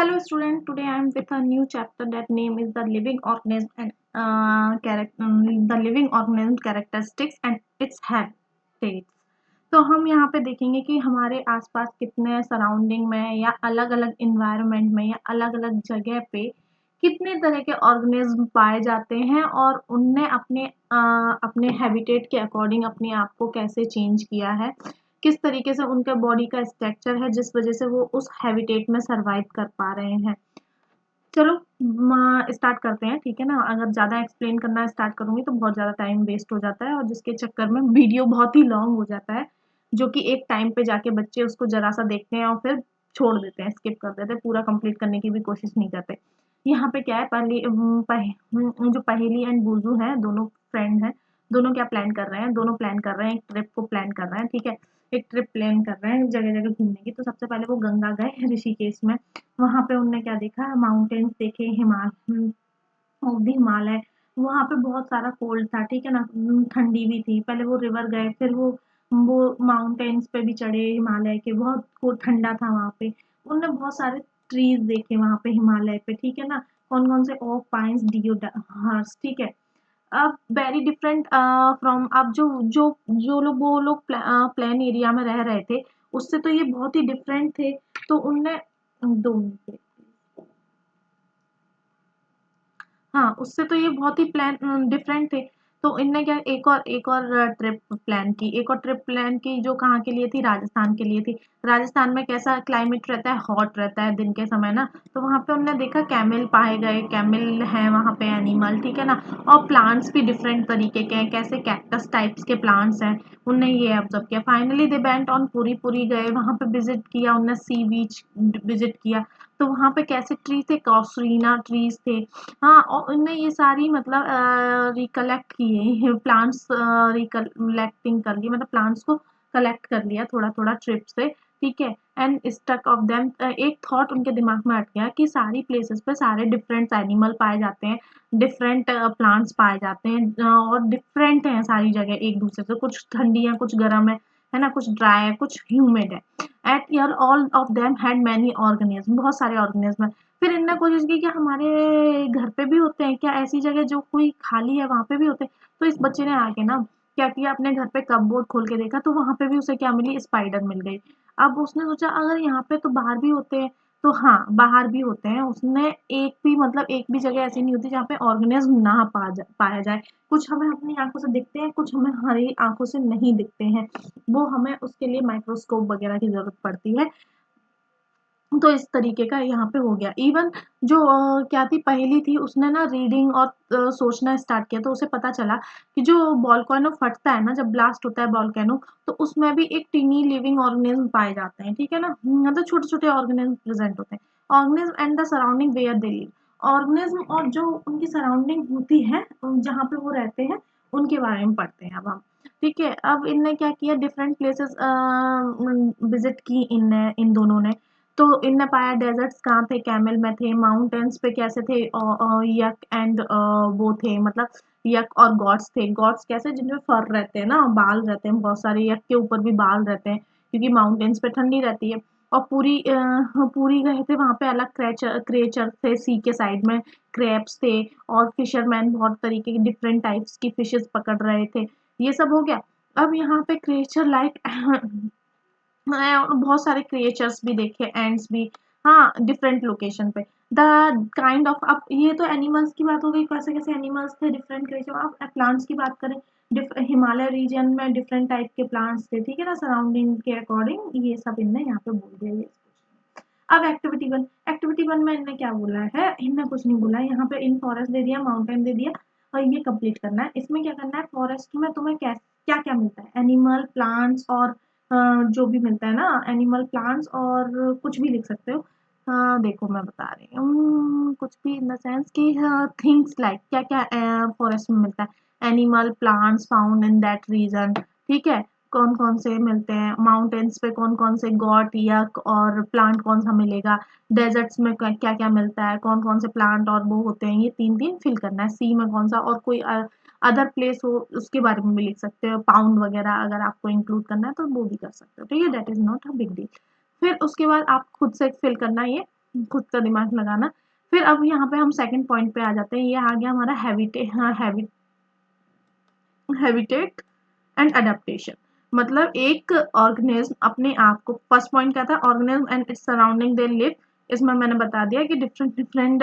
Hello student, today I am with a new chapter that name is the living organism and the living organism characteristics and its habitats. तो हम यहाँ पे देखेंगे कि हमारे आसपास कितने सराउंडिंग में या अलग अलग इन्वायरमेंट में या अलग अलग जगह पे कितने तरह के ऑर्गेनिज्म पाए जाते हैं और उनने अपने हैबिटेट के अकॉर्डिंग अपने आप को कैसे चेंज किया है, किस तरीके से उनका बॉडी का स्ट्रक्चर है जिस वजह से वो उस हैबिटेट में सरवाइव कर पा रहे हैं। चलो स्टार्ट करते हैं, ठीक है ना। अगर ज़्यादा एक्सप्लेन करना स्टार्ट करूँगी तो बहुत ज़्यादा टाइम वेस्ट हो जाता है और जिसके चक्कर में वीडियो बहुत ही लॉन्ग हो जाता है, जो कि एक टाइम पे जाके बच्चे उसको ज़रा सा देखते हैं और फिर छोड़ देते हैं, स्किप कर देते हैं, पूरा कंप्लीट करने की भी कोशिश नहीं करते। यहाँ पे क्या है, जो पहेली एंड बुजू हैं, दोनों फ्रेंड हैं। दोनों क्या प्लान कर रहे हैं, दोनों प्लान कर रहे हैं, एक ट्रिप को प्लान कर रहे हैं, ठीक है। एक ट्रिप प्लान कर रहे हैं जगह जगह घूमने की। तो सबसे पहले वो गंगा गए ऋषिकेश में। वहाँ पे उनने क्या देखा, माउंटेन्स देखे, हिमालय। वहाँ पे बहुत सारा कोल्ड था, ठीक है ना, ठंडी भी थी। पहले वो रिवर गए, फिर वो माउंटेन्स पे भी चढ़े हिमालय के, बहुत को ठंडा था वहाँ पे। उनने बहुत सारे ट्रीज देखे वहाँ पे हिमालय पे, ठीक है ना। कौन कौन से, ओक, पाइन्स, डिओडार्स, ठीक है। अब वेरी डिफरेंट फ्रॉम, अब जो लोग वो लोग प्लेन एरिया में रह रहे थे, उससे तो ये बहुत ही डिफरेंट थे। तो उनने 2 मिनट, हाँ, उससे तो ये बहुत ही प्लान डिफरेंट थे। तो इनने क्या, एक और ट्रिप प्लान की, जो कहाँ के लिए थी, राजस्थान के लिए थी। राजस्थान में कैसा क्लाइमेट रहता है, हॉट रहता है दिन के समय ना। तो वहाँ पे उनने देखा कैमल पाए गए, कैमल है वहाँ पे एनिमल, ठीक है ना। और प्लांट्स भी डिफरेंट तरीके के हैं, कैसे कैक्टस टाइप्स के प्लांट्स हैं, उनने ये ऑब्जर्व किया। Finally they went on Puri, Puri गए, वहाँ पे विजिट किया उनने, सी बीच विजिट किया। तो वहाँ पे कैसे ट्री थे, कॉस्रीना ट्रीज थे। हाँ, और उनने ये सारी मतलब रिकलेक्ट किए प्लांट्स, रिकलेक्टिंग कर लिए, मतलब प्लांट्स को कलेक्ट कर लिया थोड़ा थोड़ा ट्रिप से, ठीक है। एंड स्टक ऑफ देम, एक थॉट उनके दिमाग में अट गया कि सारी प्लेसेस पे सारे डिफरेंट एनिमल पाए जाते हैं, डिफरेंट प्लांट्स पाए जाते हैं, और डिफरेंट हैं सारी जगह एक दूसरे से, कुछ ठंडी है, कुछ गर्म है ना, कुछ ड्राई है, कुछ ह्यूमिड है। At year all of them had many organism, बहुत सारे ऑर्गेनिज्म। फिर इनने कोशिश की कि हमारे घर पे भी होते हैं क्या, ऐसी जगह जो कोई खाली है वहाँ पे भी होते हैं। तो इस बच्चे ने आके ना क्या किया, अपने घर पे कपबोर्ड खोल के देखा, तो वहाँ पे भी उसे क्या मिली, स्पाइडर मिल गई। अब उसने सोचा अगर यहाँ पे तो बाहर भी होते हैं, तो हाँ बाहर भी होते हैं। उसने एक भी जगह ऐसी नहीं होती जहाँ पे ऑर्गेनिज्म ना पाया जाए। कुछ हमें अपनी आंखों से दिखते हैं, कुछ हमें हमारी आंखों से नहीं दिखते हैं, वो हमें उसके लिए माइक्रोस्कोप वगैरह की जरूरत पड़ती है। तो इस तरीके का यहाँ पे हो गया। इवन जो क्या थी, पहेली थी, उसने ना रीडिंग और सोचना स्टार्ट किया, तो उसे पता चला कि जो वोल्केनो फटता है ना, जब ब्लास्ट होता है वोल्केनो, तो उसमें भी एक टीनी लिविंग ऑर्गेनिज्म पाए जाते हैं, ठीक है ना। मतलब छोटे छोटे ऑर्गेनिज्म प्रेजेंट होते हैं। Organism and the surrounding where they live, organism और जो उनकी सराउंडिंग होती है, जहाँ पे वो रहते हैं, उनके बारे में पढ़ते हैं अब हम, ठीक है। अब इनने क्या किया, डिफरेंट प्लेसेस विजिट की इन दोनों ने। तो इनने पाया डेजर्ट्स कहाँ थे, कैमल में थे। माउंटेन्स पे कैसे थे, यक एंड वो थे, मतलब यक और गॉड्स थे। गॉड्स कैसे, जिनमें फर रहते हैं ना, बाल रहते हैं बहुत सारे, यक के ऊपर भी बाल रहते हैं क्योंकि माउंटेन्स पे ठंडी रहती है। और पूरी गए थे, वहाँ पे अलग क्रिएचर थे, सी के साइड में क्रैब्स थे, और फिशरमैन बहुत तरीके के डिफरेंट टाइप्स की फिशेस पकड़ रहे थे। ये सब हो गया। अब यहाँ पे क्रिएचर लाइक मैं और बहुत सारे क्रिएचर्स भी देखे, एंड्स भी, हाँ, डिफरेंट लोकेशन पे। द काइंड ऑफ, अब ये तो एनिमल्स की बात हो गई, कैसे कैसे एनिमल्स थे, डिफरेंट क्रिएचर। अब प्लांट्स की बात करें, हिमालय रीजन में डिफरेंट टाइप के प्लांट्स थे, ठीक है ना, सराउंडिंग के अकॉर्डिंग। ये सब इनने यहाँ पे बोल दिया ये। अब एक्टिविटी वन में इनने क्या बोला है, इनने कुछ नहीं बोला है। यहाँ पे इन फॉरेस्ट दे दिया, माउंटेन दे दिया, और ये कंप्लीट करना है। इसमें क्या करना है, फॉरेस्ट में तुम्हें क्या क्या क्या मिलता है, एनिमल, प्लांट्स, और जो भी मिलता है ना, एनिमल, प्लांट्स, और कुछ भी लिख सकते हो। देखो मैं बता रही हूँ, कुछ भी इन द सेंस कि थिंग्स लाइक क्या क्या फॉरेस्ट में मिलता है, animal, plants found in that region, ठीक है। कौन कौन से मिलते हैं, माउंटेन्स पे कौन कौन से गॉट, यक और प्लांट कौन सा मिलेगा, डेजर्ट्स में क्या क्या मिलता है, कौन कौन से प्लांट और वो होते हैं, ये तीन तीन फिल करना है। सी में कौन सा, और कोई अदर प्लेस हो उसके बारे में भी लिख सकते हो, पाउंड वगैरह अगर आपको इंक्लूड करना है तो वो भी कर सकते हो, ठीक है। That is not a big deal. फिर उसके बाद आप खुद से फिल करना है ये, खुद का दिमाग लगाना। फिर अब यहाँ पे हम सेकंड पॉइंट पे आ जाते हैं। ये आ गया हमारा हैबिटेट एंड अडेप्टेशन। मतलब एक ऑर्गेनिज्म अपने आप को, फर्स्ट पॉइंट क्या था, organism and its surrounding they live. इसमें मैंने बता दिया कि डिफरेंट डिफरेंट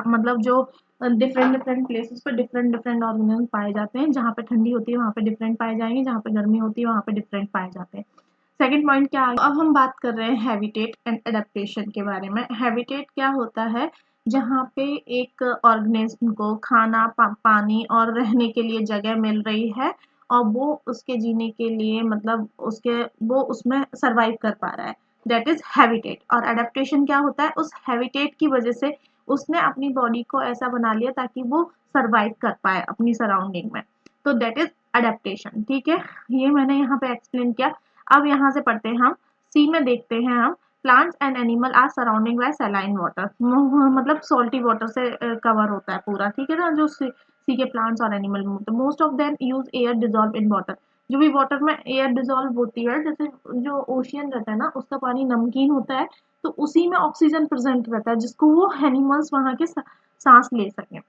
मतलब जो डिफरेंट डिफरेंट प्लेसेस पे डिफरेंट डिफरेंट ऑर्गेनिज्म पाए जाते हैं। जहाँ पे ठंडी होती है वहाँ पे डिफरेंट पाए जाएंगे, जहाँ पे गर्मी होती है वहाँ पे डिफरेंट पाए जाते हैं। सेकंड पॉइंट क्या है, अब हम बात कर रहे हैं हैबिटेट एंड एडेप्टेशन के बारे में। हैबिटेट क्या होता है, जहाँ पे एक ऑर्गेनिज्म को खाना, पानी और रहने के लिए जगह मिल रही है और वो उसके जीने के लिए, मतलब उसके, वो उसमें सरवाइव कर पा रहा है, दैट इज हैबिटेट। और एडेप्टेशन क्या होता है, उस हैबिटेट की वजह से उसने अपनी बॉडी को ऐसा बना लिया ताकि वो सरवाइव कर पाए अपनी सराउंडिंग में, तो दैट इज एडेप्टेशन। ठीक है, ये मैंने यहाँ पे एक्सप्लेन किया। अब यहाँ से पढ़ते हैं हम, सी में देखते हैं हम, plants and animal are surrounding by saline water. मतलब सॉल्टी वाटर से कवर होता है पूरा, ठीक है ना, जो सी के प्लांट्स और एनिमल में होते हैं। Most of them use air dissolve in water. जो भी वाटर में एयर डिजॉल्व होती है, जैसे जो ओशियन रहता है ना, उसका पानी नमकीन होता है, तो उसी में ऑक्सीजन प्रेजेंट रहता है जिसको वो एनिमल्स वहां के सांस ले सकें।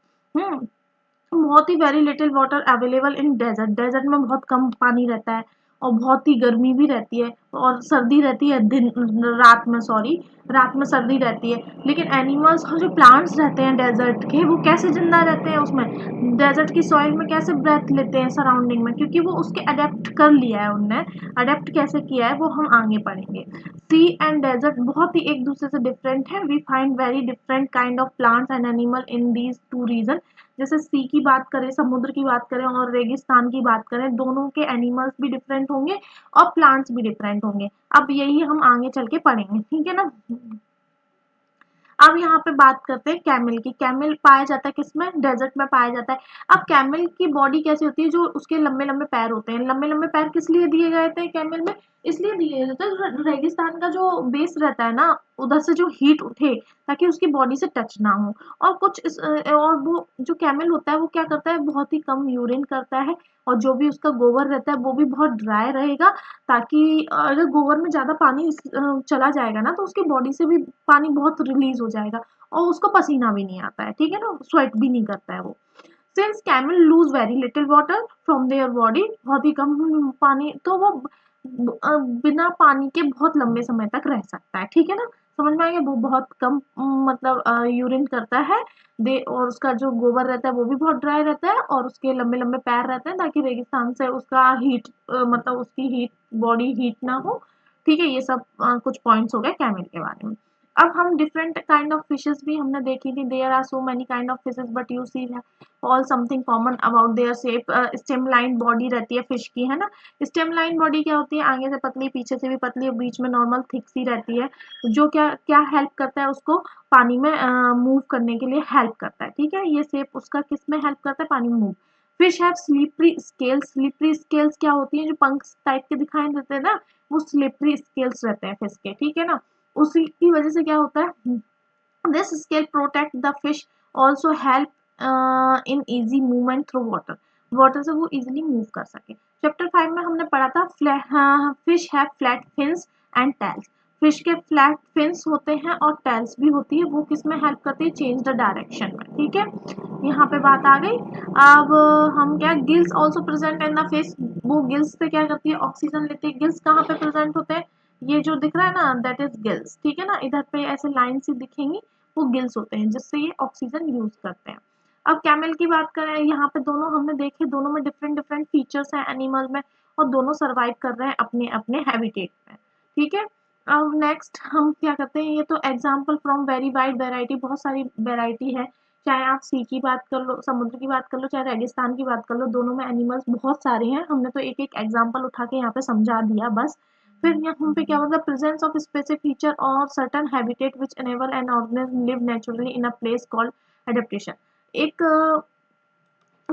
बहुत ही very little water available in desert. Desert में बहुत कम पानी रहता है और बहुत ही गर्मी भी रहती है और सर्दी रहती है, दिन रात में, सॉरी, रात में सर्दी रहती है। लेकिन एनिमल्स और जो प्लांट्स रहते हैं डेजर्ट के, वो कैसे जिंदा रहते हैं उसमें, डेजर्ट की सॉइल में कैसे ब्रेथ लेते हैं सराउंडिंग में, क्योंकि वो उसके अडेप्ट कर लिया है उनने। अडेप्ट कैसे किया है वो हम आगे पढ़ेंगे। सी एंड डेजर्ट बहुत ही एक दूसरे से डिफरेंट है। We find very different kind of plants and animal in these two region. जैसे सी की बात करें, समुद्र की बात करें और रेगिस्तान की बात करें, दोनों के एनिमल्स भी डिफरेंट होंगे और प्लांट्स भी डिफरेंट होंगे। अब यही हम आगे चल के पढ़ेंगे, ठीक है ना। अब यहाँ पे बात करते हैं कैमल की। कैमल पाया जाता है किसमें, डेजर्ट में पाया जाता है। अब कैमल की बॉडी कैसी होती है, जो उसके लंबे लंबे पैर होते हैं। लंबे लंबे पैर किस लिए दिए गए थे कैमल में, इसलिए दिए जाते हैं रेगिस्तान का जो बेस रहता है ना, उधर से जो हीट उठे ताकि उसकी बॉडी से टच ना हो। और और वो जो कैमल होता है वो क्या करता है, बहुत ही कम यूरिन करता है, और जो भी उसका गोबर रहता है वो भी बहुत ड्राई रहेगा, ताकि अगर गोबर में ज्यादा पानी चला जाएगा ना, तो उसकी बॉडी से भी पानी बहुत रिलीज हो जाएगा और उसको पसीना भी नहीं आता है, ठीक है ना, स्वेट भी नहीं करता है वो। Since camel lose very little water from their body, बहुत ही कम पानी, तो वो बिना पानी के बहुत लंबे समय तक रह सकता है, ठीक है ना, समझ में आएगा। वो बहुत कम मतलब यूरिन करता है दे, और उसका जो गोबर रहता है वो भी बहुत ड्राई रहता है, और उसके लंबे लंबे पैर रहते हैं ताकि रेगिस्तान से उसका हीट मतलब उसकी हीट, बॉडी हीट ना हो। ठीक है, ये सब कुछ पॉइंट्स हो गए कैमल के बारे में। अब हम डिफरेंट काइंड ऑफ फिशेस भी हमने देखी थी। There are so many kind of fishes but you see all something common about their shape. Stem line body रहती है फिश की, है ना। स्टेम लाइन बॉडी क्या होती है, आगे से पतली, पीछे से भी पतली और बीच में नॉर्मल थिक सी रहती है, जो क्या क्या हेल्प करता है उसको पानी में मूव करने के लिए हेल्प करता है, ठीक है। ये शेप उसका किस में हेल्प करता है, पानी में move. Fish have slippery scales. Slippery scales क्या होती है, जो पंख टाइप के दिखाई देते हैं ना, वो स्लिपरी स्केल्स रहते हैं फिश के, ठीक है ना। उसी की वजह से क्या होता है, this scale protect the fish, also help in easy movement through water. Water से वो इजिली मूव कर सके। चैप्टर 5 में हमने पढ़ा था fish have flat fins and tails. Fish के फ्लैट फिन्स होते हैं और टेल्स भी होती है, वो किस में हेल्प करती है, चेंज द डायरेक्शन में, ठीक है। यहाँ पे बात आ गई। अब हम क्या, gills also present in the fish. वो गिल्स से क्या करती है, ऑक्सीजन लेती है। गिल्स कहाँ पे प्रेजेंट होते हैं, ये जो दिख रहा है ना, दैट इज गिल्स, ठीक है ना। इधर पे ऐसे लाइन सी दिखेंगी, वो गिल्स होते हैं जिससे ये ऑक्सीजन यूज करते हैं। अब कैमल की बात करें, यहाँ पे दोनों हमने देखे, दोनों में डिफरेंट डिफरेंट फीचर्स हैं एनिमल में, और दोनों सरवाइव कर रहे हैं अपने अपने हैबिटेट में, ठीक है। अब नेक्स्ट हम क्या करते हैं, ये तो example from very wide variety, बहुत सारी वेराइटी है। चाहे आप सी की बात कर लो, समुद्र की बात कर लो, चाहे रेगिस्तान की बात कर लो, दोनों में एनिमल्स बहुत सारे हैं। हमने तो एक एक एग्जाम्पल उठा के यहाँ पे समझा दिया बस। फिर यहाँ पे क्या होता है, प्रेजेंस ऑफ स्पेसिफिक फीचर और certain habitat which enable an organism live naturally in a place called adaptation. एक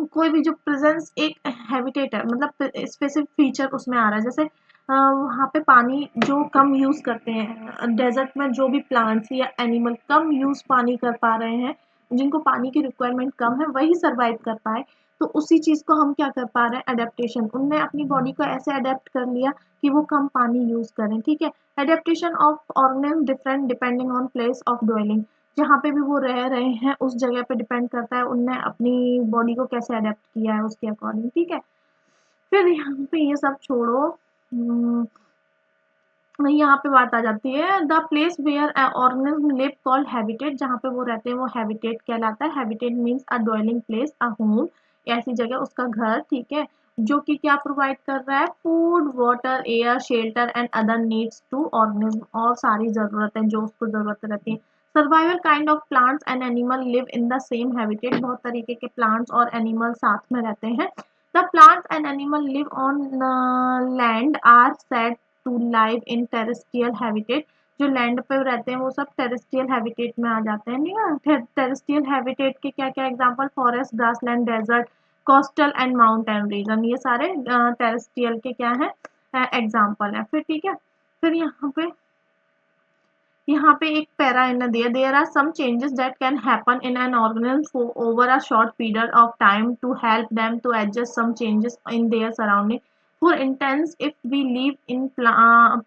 कोई भी जो प्रेजेंस, एक हैबिटेट है, मतलब स्पेसिफिक फीचर उसमें आ रहा है, जैसे वहाँ पे पानी जो कम यूज करते हैं, डेजर्ट में जो भी प्लांट्स या एनिमल कम यूज पानी कर पा रहे हैं, जिनको पानी की रिक्वायरमेंट कम है वही सर्वाइव कर पाए। तो उसी चीज़ को हम क्या कर पा रहे हैं, एडेप्टेशन। उनने अपनी बॉडी को ऐसे अडेप्ट कर लिया कि वो कम पानी यूज़ करें, ठीक है। Adaptation of organism different depending on place of dwelling, जहाँ पे भी वो रह रहे हैं उस जगह पे डिपेंड करता है उनने अपनी बॉडी को कैसे अडेप्ट किया है उसके अकॉर्डिंग, ठीक है। फिर यहाँ पे ये सब छोड़ो, यहाँ पे बात आ जाती है the place where organism live called habitat, जहाँ पे वो रहते हैं वो हैबिटेट कहलाता है। Habitat means a dwelling place, a home, ऐसी जगह, उसका घर, ठीक है, जो कि क्या प्रोवाइड कर रहा है, food, water, air, shelter and other needs to organism, और सारी जरूरतें जो उसको जरूरत रहती है। Survival kind of plants and animal live in the same habitat, बहुत तरीके के प्लांट्स और एनिमल साथ में रहते हैं। The plants and animal live on land are said to live in terrestrial habitat, जो लैंड पे रहते हैं वो सब टेरेस्ट्रियल हैबिटेट में आ जाते हैं, नहीं है। टेरेस्ट्रियल हैबिटेट के क्या क्या example, forest, grassland, desert, coastal and mountain region, ये सारे टेरेस्ट्रियल के क्या है, एग्जांपल है। फिर ठीक है, फिर यहाँ पे एक पैरा इन्हें दिया, there are some changes that can happen in an organism over a short period of time to help them to adjust some changes in their surrounding. For instance, if we live in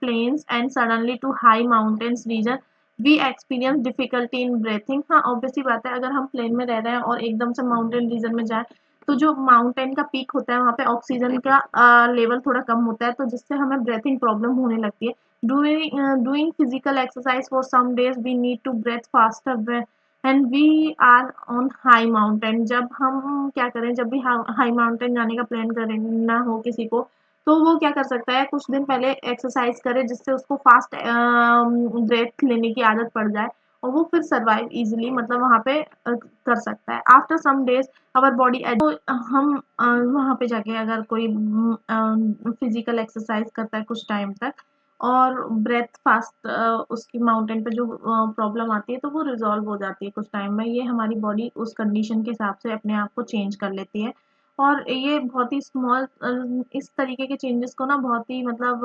plains and suddenly to high mountains region, we experience difficulty in breathing। हाँ, obviously बात है, अगर हम plane में रह रहे हैं और एकदम से माउंटेन रीजन में जाए तो जो माउंटेन का पीक होता है वहाँ पे ऑक्सीजन का लेवल थोड़ा कम होता है, तो जिससे हमें ब्रेथिंग प्रॉब्लम होने लगती है। Doing physical exercise for some days, we need to breathe faster when we are on high mountain। जब हम क्या करें, जब भी हाई माउंटेन जाने का प्लान करना हो किसी को, तो वो क्या कर सकता है, कुछ दिन पहले एक्सरसाइज करे जिससे उसको फास्ट ब्रेथ लेने की आदत पड़ जाए और वो फिर सर्वाइव इजीली मतलब वहाँ पे कर सकता है। After some days our body, तो हम वहाँ पे जाके अगर कोई फिजिकल एक्सरसाइज करता है कुछ टाइम तक और ब्रेथ फास्ट उसकी माउंटेन पे जो प्रॉब्लम आती है तो वो रिजॉल्व हो जाती है कुछ टाइम में। ये हमारी बॉडी उस कंडीशन के हिसाब से अपने आप को चेंज कर लेती है और ये बहुत ही स्मॉल, इस तरीके के चेंजेस को ना बहुत ही मतलब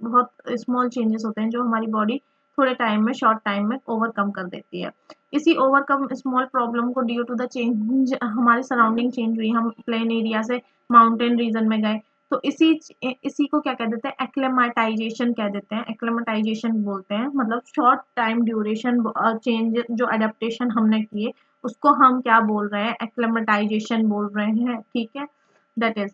बहुत स्मॉल चेंजेस होते हैं जो हमारी बॉडी थोड़े टाइम में, शॉर्ट टाइम में ओवरकम कर देती है। इसी ओवरकम स्मॉल प्रॉब्लम को ड्यू टू द चेंज, हमारी सराउंडिंग चेंज हुई, हम प्लेन एरिया से माउंटेन रीजन में गए, तो इसी को क्या कह देते हैं, एक्लेमेटाइजेशन कह देते हैं। एक्लेमेटाइजेशन बोलते हैं, मतलब शॉर्ट टाइम ड्यूरेशन चेंज, जो अडेप्टेशन हमने किए उसको हम क्या बोल रहे हैं, एक्लेमेटाइजेशन बोल रहे हैं, ठीक है, दैट इज।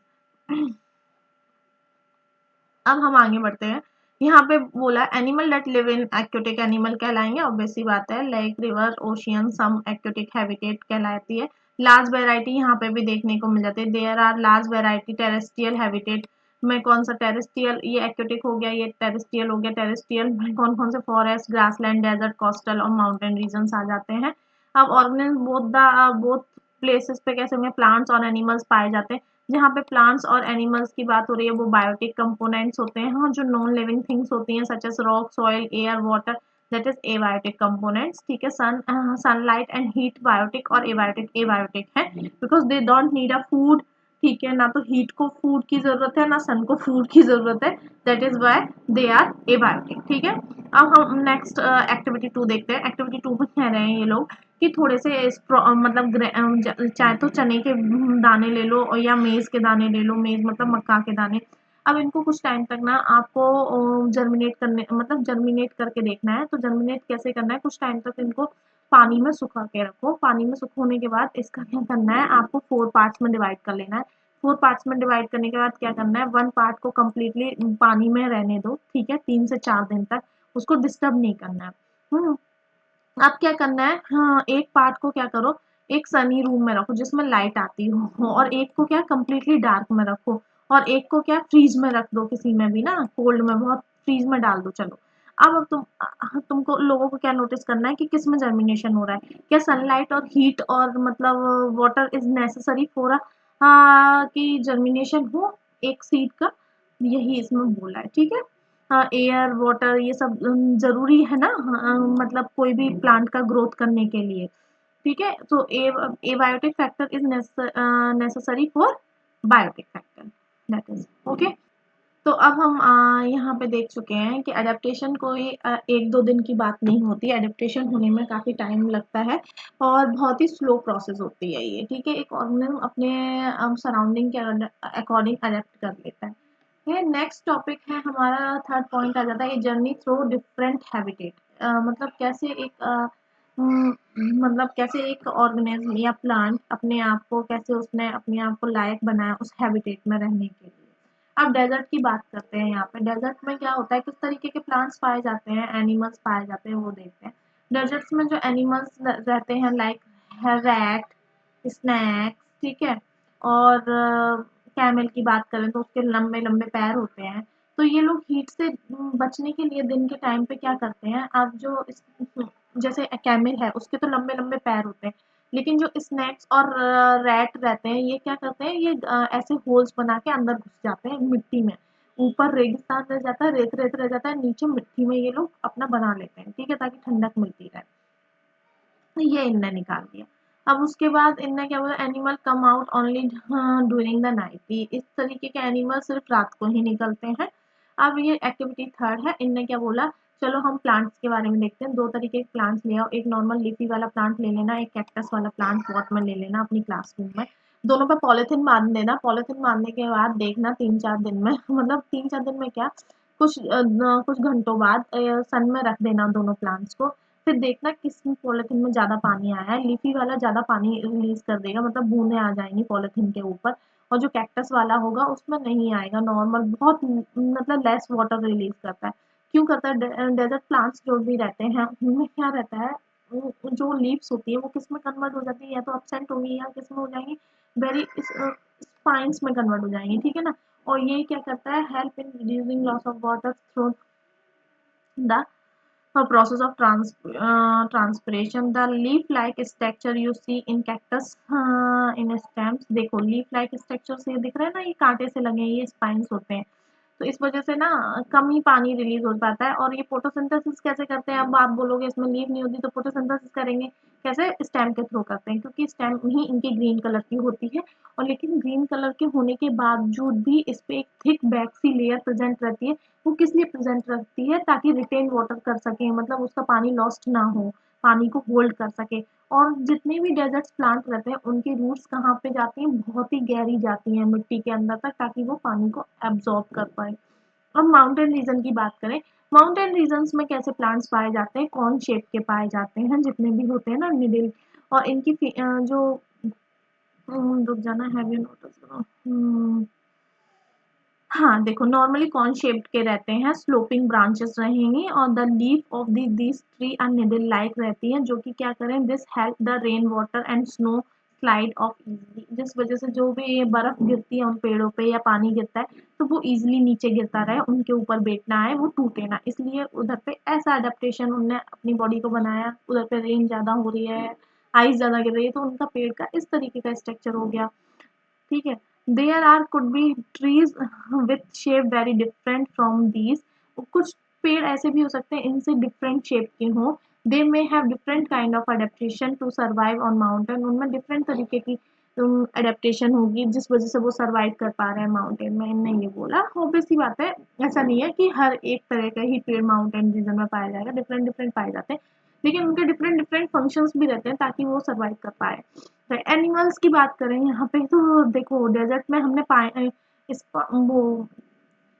अब हम आगे बढ़ते हैं। यहाँ पे बोला animal that live in aquatic animal कहलाएंगे, ऑब्वियस सी बात है, lake, river, ocean, some aquatic habitat कहलाती है। लार्ज वेराइटी यहाँ पे भी देखने को मिल जाती है, there are large variety terrestrial habitat में। कौन सा टेरेस्ट्रियल, ये एक्वेटिक हो गया, ये टेरेस्ट्रियल हो गया। टेरेस्ट्रियल में कौन कौन से, फॉरेस्ट, ग्रासलैंड, डेजर्ट, कोस्टल और माउंटेन रीजन आ जाते हैं। अब ऑर्गेनिज्म बोथ प्लेसेस पे कैसे होंगे, प्लांट्स और एनिमल्स पाए जाते हैं। जहाँ पे प्लांट्स और एनिमल्स की बात हो रही है वो बायोटिक कंपोनेंट्स होते हैं, हाँ, जो नॉन लिविंग थिंग्स होती हैं such as rock, soil, air, water, that is abiotic components, ठीक है। सनलाइट एंड हीट बायोटिक और एबायोटिक है, because they don't need a food, ठीक है, ना तो हीट को फूड की जरूरत है ना सन को फूड की जरूरत है, that is why they are abiotic, ठीक है। अब हम नेक्स्ट एक्टिविटी 2 देखते हैं। एक्टिविटी 2 में कह रहे हैं ये लोग कि थोड़े से मतलब चाहे तो चने के दाने ले लो और या मेज़ के दाने ले लो, मेज़ मतलब मक्का के दाने। अब इनको कुछ टाइम तक ना आपको जर्मिनेट करने मतलब जर्मिनेट करके देखना है। तो जर्मिनेट कैसे करना है, कुछ टाइम तक इनको पानी में सुखा के रखो। पानी में सुखाने के बाद इसका क्या करना है, आपको 4 पार्ट्स में डिवाइड कर लेना है। 4 पार्ट्स में डिवाइड करने के बाद क्या करना है, 1 पार्ट को कम्प्लीटली पानी में रहने दो, ठीक है, 3 से 4 दिन तक, उसको डिस्टर्ब नहीं करना है। अब क्या करना है, हाँ, एक पार्ट को क्या करो, एक सनी रूम में रखो जिसमें लाइट आती हो, और एक को क्या कम्प्लीटली डार्क में रखो, और एक को क्या फ्रीज में रख दो, किसी में भी ना कोल्ड में बहुत, फ्रीज में डाल दो। चलो अब तुमको लोगों को क्या नोटिस करना है कि किस में जर्मिनेशन हो रहा है, क्या सनलाइट और हीट और मतलब वाटर इज नेसेसरी फॉर कि जर्मिनेशन हो एक सीड का, यही इसमें बोला है, ठीक है। एयर, वाटर, ये सब जरूरी है ना, मतलब कोई भी प्लांट का ग्रोथ करने के लिए, ठीक है। तो abiotic factor is necessary for biotic factor, that is okay. तो अब हम यहाँ पे देख चुके हैं कि एडेप्टेशन कोई 1-2 दिन की बात नहीं होती है, एडेप्टेशन होने में काफ़ी टाइम लगता है और बहुत ही स्लो प्रोसेस होती है ये, ठीक है? एक ऑर्गेनिज़्म अपने सराउंडिंग के अकॉर्डिंग एडेप्ट कर लेता है। ये नेक्स्ट टॉपिक है हमारा, थर्ड पॉइंट आ जाता है, ये जर्नी थ्रू डिफरेंट हैबिटेट। मतलब कैसे मतलब कैसे एक ऑर्गेनिज्म या प्लांट अपने आप को कैसे उसने अपने आप को लायक बनाया उस हैबिटेट में रहने के लिए। अब डेजर्ट की बात करते हैं। यहाँ पे डेजर्ट में क्या होता है, किस तरीके के प्लांट्स पाए जाते हैं, एनिमल्स पाए जाते हैं, वो देखते हैं। डेजर्ट्स में जो एनिमल्स रहते हैं लाइक रैट, स्नैक्स, ठीक है, और कैमल की बात करें तो उसके लंबे लंबे पैर होते हैं। तो ये लोग हीट से बचने के लिए दिन के टाइम पे क्या करते हैं, अब जो जैसे कैमल है उसके तो लंबे लंबे पैर होते हैं, लेकिन जो स्नैक्स और रैट रहते हैं ये क्या करते हैं, ये ऐसे होल्स बना के अंदर घुस जाते हैं मिट्टी में। ऊपर रेगिस्तान रह जाता है, रेत रेत रह जाता है, नीचे मिट्टी में ये लोग अपना बना लेते हैं, ठीक है, ताकि ठंडक मिलती रहे। तो ये इनने निकाल दिया। अब उसके बाद इनने क्या बोला, animal come out only during the night. इस तरीके के एनिमल सिर्फ रात को ही निकलते हैं। अब ये एक्टिविटी थर्ड है, इनने क्या बोला, चलो हम प्लांट्स के बारे में देखते हैं। दो तरीके के प्लांट्स ले आओ, एक नॉर्मल लीफी वाला प्लांट ले लेना, एक कैक्टस वाला प्लांट पॉट में ले लेना अपनी क्लासरूम में। दोनों पे पॉलिथीन बांध देना। पॉलिथीन बांधने के बाद देखना 3-4 दिन में मतलब 3-4 दिन में क्या, कुछ घंटों बाद सन में रख देना दोनों प्लांट्स को। फिर देखना किस पॉलिथीन में ज़्यादा पानी आया है। लीफी वाला ज़्यादा पानी रिलीज कर देगा, मतलब बूंदें आ जाएंगी पॉलिथीन के ऊपर, और जो कैक्टस वाला होगा उसमें नहीं आएगा, नॉर्मल बहुत मतलब लेस वाटर रिलीज करता है। क्यों करता है, डेजर्ट प्लांट्स जो भी रहते हैं उनमें क्या रहता है, जो लीव्स होती है वो किस में कन्वर्ट हो जाती है, या तो अपसेंट होगी या किस में हो जाएंगी, वेरी स्पाइंस में कन्वर्ट हो जाएंगी, ठीक है ना। और ये क्या करता है, help in reducing loss of water through the process of transpiration. The leaf-like structure you see in cactus in stems, देखो leaf-like structure से दिख रहा है ना, ये कांटे से लगे हैं, ये स्पाइन्स होते हैं। तो इस वजह से ना कम ही पानी रिलीज हो पाता है। और ये फोटोसिंथेसिस कैसे करते हैं, अब आप बोलोगे इसमें लीफ नहीं होती तो फोटोसिंथेसिस करेंगे कैसे, स्टेम के थ्रू करते हैं, क्योंकि स्टेम ही इनकी ग्रीन कलर की होती है। और लेकिन ग्रीन कलर के होने के बावजूद भी इस पे एक थिक बैक्सी लेयर प्रेजेंट रहती है। वो किस लिए प्रेजेंट रखती है, ताकि रिटेन वाटर कर सके, मतलब उसका पानी लॉस्ट ना हो, पानी को होल्ड कर सके। और जितने भी डेजर्ट प्लांट रहते हैं उनकी रूट्स कहाँ पे जाती हैं, बहुत ही गहरी जाती हैं मिट्टी के अंदर तक, ताकि वो पानी को एब्जॉर्ब कर पाए। अब माउंटेन रीजन की बात करें, माउंटेन रीजन्स में कैसे प्लांट्स पाए जाते हैं, कौन शेप के पाए जाते हैं, जितने भी होते हैं ना मिडिल, और इनकी जो रुक जाना, हैव यू नोटिस करो, हाँ देखो, नॉर्मली कॉर्न शेप्ड के रहते हैं, स्लोपिंग ब्रांचेस रहेंगी, और the leaf of this tree are needle like रहती हैं, जो कि क्या करें, this help the rain water and snow slide off easily. जिस वजह से जो भी बर्फ गिरती है उन पेड़ों पे या पानी गिरता है तो वो इजीली नीचे गिरता रहे, उनके ऊपर बैठना आए, वो टूटे ना, इसलिए उधर पे ऐसा अडेप्टेशन उनने अपनी बॉडी को बनाया। उधर पे रेन ज्यादा हो रही है, आइस ज्यादा गिर रही है, तो उनका पेड़ का इस तरीके का स्ट्रक्चर हो गया, ठीक है। There are could be trees with shape very different from these. कुछ पेड़ ऐसे भी हो सकते हैं इनसे डिफरेंट शेप के हों। They may have different kind of adaptation to survive on mountain. उनमें डिफरेंट तरीके की अडेप्टेशन होगी जिस वजह से वो सर्वाइव कर पा रहे हैं माउंटेन में, इनने ये बोला। ऑब्वियस सी बात है, ऐसा नहीं है कि हर एक तरह का ही पेड़ माउंटेन रीजन में पाया जाएगा, डिफरेंट डिफरेंट पाए जाते हैं, लेकिन उनके डिफरेंट डिफरेंट फंक्शंस भी रहते हैं ताकि वो सर्वाइव कर पाए। एनिमल्स की बात करें यहाँ पे तो देखो, डेजर्ट में हमने पाए इस वो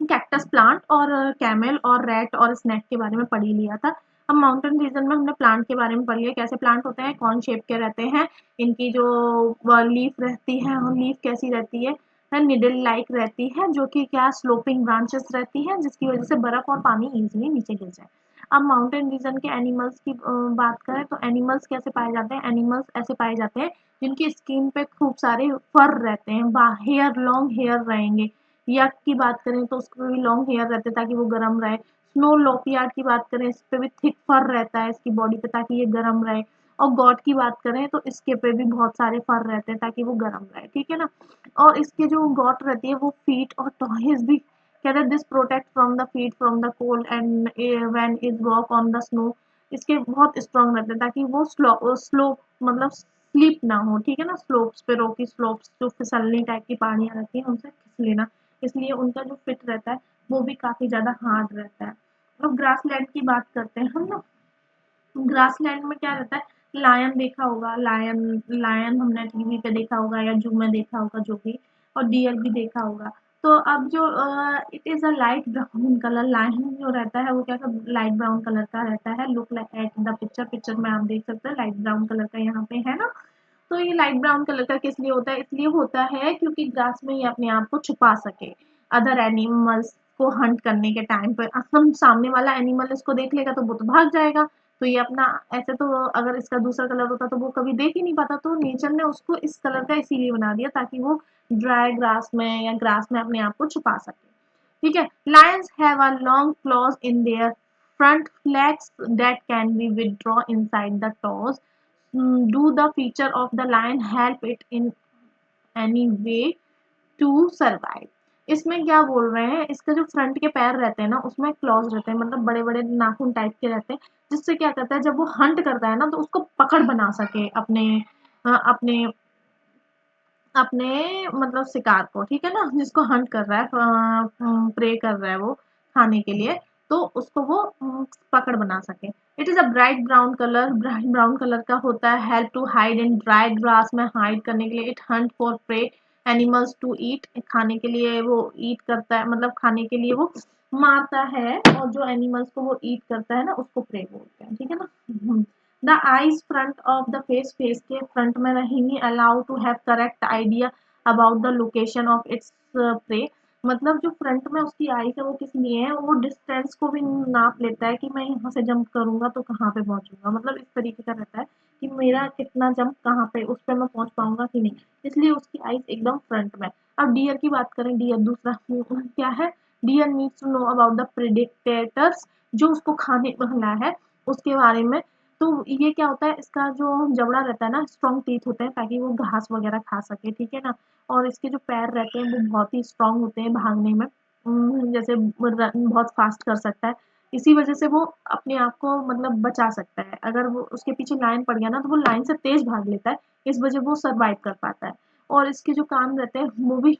कैक्टस प्लांट और कैमल और रैट और स्नैक के बारे में पढ़ ही लिया था। अब माउंटेन रीजन में हमने प्लांट के बारे में पढ़ लिया, कैसे प्लांट होते हैं, कौन शेप के रहते हैं, इनकी जो लीफ रहती है, और लीफ कैसी रहती है, निडल लाइक रहती है, जो कि क्या स्लोपिंग ब्रांचेस रहती है, जिसकी वजह से बर्फ और पानी इजीली नीचे गिर जाए। अब माउंटेन रीजन के एनिमल्स की बात करें तो एनिमल्स कैसे पाए जाते हैं, एनिमल्स ऐसे पाए जाते हैं जिनकी स्किन पे खूब सारे फर रहते हैं, हेयर, लॉन्ग हेयर रहेंगे। यक की बात करें तो उसके भी लॉन्ग हेयर रहते हैं ताकि वो गर्म रहे। स्नो लोपियार्ड की बात करें, इस पे भी थिक फर रहता है इसकी बॉडी पे ताकि ये गर्म रहे। और गॉट की बात करें तो इसके पे भी बहुत सारे फर रहते हैं ताकि वो गर्म रहे, ठीक है ना। और इसके जो गॉट रहती है वो फीट और टॉयज भी, कहते हैं this protect from the feet from the cold and when is walk on the snow. इसके बहुत स्ट्रॉन्ग रहते हैं ताकि वो स्लो मतलब स्लिप ना हो, ठीक है ना, स्लोप्स पे, रॉकी स्लोप्स जो फिसलनी टाइप की पहाड़ियाँ रहती हैं उनसे खिसले ना, इसलिए उनका जो फिट रहता है वो भी काफी ज्यादा हार्ड रहता है। अब ग्रासलैंड की बात करते हैं हम ना। ग्रासलैंड में क्या रहता है, लायन देखा होगा, लायन लायन हमने टीवी पे देखा होगा या जू में देखा होगा जो भी, और डियर भी देखा होगा। तो अब जो it is a light brown colour, lion जो रहता है वो क्या लाइट ब्राउन कलर का रहता है। Look at the picture, picture में आप देख सकते हैं लाइट ब्राउन कलर का यहाँ पे है ना। तो ये लाइट ब्राउन कलर का किस लिए होता है, इसलिए होता है क्योंकि ग्रास में ये अपने आप को छुपा सके अदर एनिमल्स को हंट करने के टाइम पे। हम सामने वाला एनिमल इसको देख लेगा तो वो तो भाग जाएगा। तो ये अपना, ऐसे तो अगर इसका दूसरा कलर होता तो वो कभी देख ही नहीं पाता। तो नेचर ने उसको इस कलर का इसीलिए बना दिया ताकि वो ड्राई ग्रास में या ग्रास में अपने आप को छुपा सके। ठीक है। Lions have a long clause in their front legs that can be withdrawn inside the toes. Do the feature of the lion help it in any way to survive? इसमें क्या बोल रहे हैं, इसके जो फ्रंट के पैर रहते हैं ना उसमें क्लॉज रहते हैं, मतलब बड़े बड़े नाखून टाइप के रहते हैं, जिससे क्या करता है जब वो हंट करता है ना तो उसको पकड़ बना सके अपने अपने अपने मतलब शिकार को। ठीक है ना, जिसको हंट कर रहा है, प्रे कर रहा है वो खाने के लिए, तो उसको वो पकड़ बना सके। It is a bright brown colour, bright brown colour का होता है। Help to hide in dry grass, में हाइड करने के लिए। It hunt for prey animals to eat, खाने के लिए वो ईट करता है, मतलब खाने के लिए वो मारता है, और जो एनिमल्स को वो ईट करता है ना उसको प्रे बोलते हैं। ठीक है ना। The eyes front of the face, face के फ्रंट में रहेंगी। Allow to have correct idea about the location of its prey, मतलब जो फ्रंट में उसकी आईज है वो किस लिए है, वो डिस्टेंस को भी नाप लेता है कि मैं यहाँ से जंप करूंगा तो कहाँ पे पहुंचूंगा, मतलब इस तरीके का रहता है कि मेरा कितना जंप कहाँ पे, उस पर मैं पहुंच पाऊंगा कि नहीं, इसलिए उसकी आईज एकदम फ्रंट में। अब डियर की बात करें, डियर दूसरा क्या है, deer needs to know about the predators, जो उसको खाने वाला है उसके बारे में। तो ये क्या होता है, इसका जो जबड़ा रहता है ना, स्ट्रॉन्ग टीथ होते हैं ताकि वो घास वगैरह खा सके। ठीक है ना। और इसके जो पैर रहते हैं वो बहुत ही स्ट्रॉन्ग होते हैं भागने में, जैसे बहुत फास्ट कर सकता है। इसी वजह से वो अपने आप को मतलब बचा सकता है, अगर वो उसके पीछे लाइन पड़ गया ना तो वो लाइन से तेज भाग लेता है, इस वजह वो सरवाइव कर पाता है। और इसके जो कान रहते हैं वो भी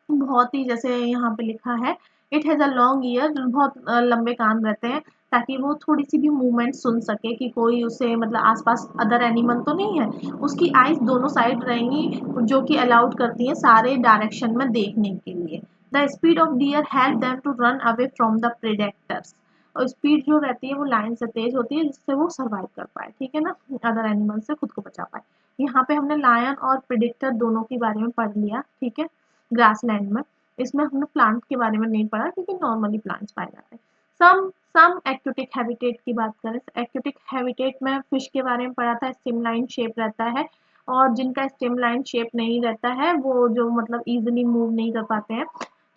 बहुत ही, जैसे यहाँ पे लिखा है, it has a long year, बहुत लंबे कान रहते हैं ताकि वो थोड़ी सी भी मूवमेंट सुन सके कि कोई उसे, मतलब आसपास अदर एनिमल तो नहीं है। उसकी आईज दोनों साइड रहेंगी जो कि अलाउड करती हैं सारे डायरेक्शन में देखने के लिए। The speed of deer help them to run away from the predators, और स्पीड जो रहती है वो लाइन से तेज होती है जिससे वो सर्वाइव कर पाए। ठीक है ना, अदर एनिमल से खुद को बचा पाए। यहाँ पे हमने लायन और प्रेडिक्टर दोनों के बारे में पढ़ लिया। ठीक है, ग्रासलैंड में। इसमें हमने प्लांट के बारे में नहीं पढ़ा क्योंकि नॉर्मली प्लांट्स पाए जाते हैं। सम एक्वेटिक हैबिटेट की बात करें, एक्वेटिक हैबिटेट में फिश के बारे में पढ़ा था, स्ट्रीमलाइन शेप रहता है, और जिनका स्ट्रीमलाइन शेप नहीं रहता है वो जो मतलब इजीली मूव नहीं कर पाते हैं,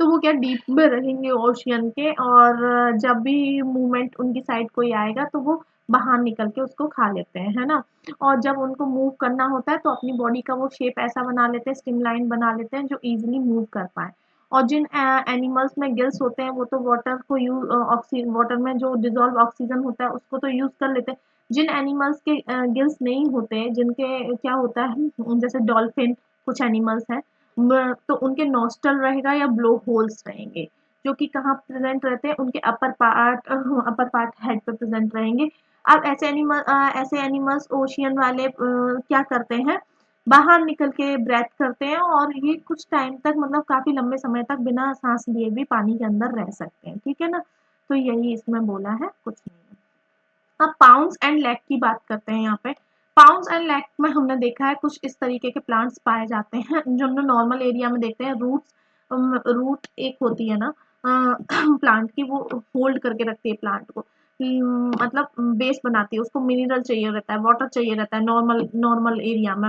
तो वो क्या डीप में रहेंगे ओशियन के, और जब भी मूवमेंट उनकी साइड कोई आएगा तो वो बाहर निकल के उसको खा लेते हैं, है ना। और जब उनको मूव करना होता है तो अपनी बॉडी का वो शेप ऐसा बना लेते हैं, स्ट्रीमलाइन बना लेते हैं जो इजीली मूव कर पाए। और जिन एनिमल्स में गिल्स होते हैं वो तो वाटर को यूज, ऑक्सीजन, वाटर में जो डिजोल्व ऑक्सीजन होता है उसको तो यूज कर लेते हैं। जिन एनिमल्स के गिल्स नहीं होते, जिनके क्या होता है, जैसे डॉल्फिन, कुछ एनिमल्स हैं, तो उनके नॉस्टल रहेगा या ब्लो होल्स रहेंगे, जो कि कहाँ प्रेजेंट रहते हैं, उनके अपर पार्ट हेड पे प्रेजेंट रहेंगे। अब ऐसे एनिमल्स ओशियन वाले क्या करते हैं, बाहर निकल के ब्रेथ करते हैं, और ये कुछ टाइम तक, मतलब काफी लंबे समय तक बिना सांस लिए भी पानी के अंदर रह सकते हैं। ठीक है ना, तो यही इसमें बोला है, कुछ नहीं है। अब पाउंड्स एंड लैक की बात करते हैं। यहाँ पे पाउंड्स एंड लैक में हमने देखा है कुछ इस तरीके के प्लांट्स पाए जाते हैं जो हम नॉर्मल एरिया में देखते हैं। रूट एक होती है ना प्लांट की, वो होल्ड करके रखती है प्लांट को, मतलब बेस बनाती है उसको। मिनरल चाहिए रहता है, वाटर चाहिए रहता है नॉर्मल नॉर्मल एरिया में,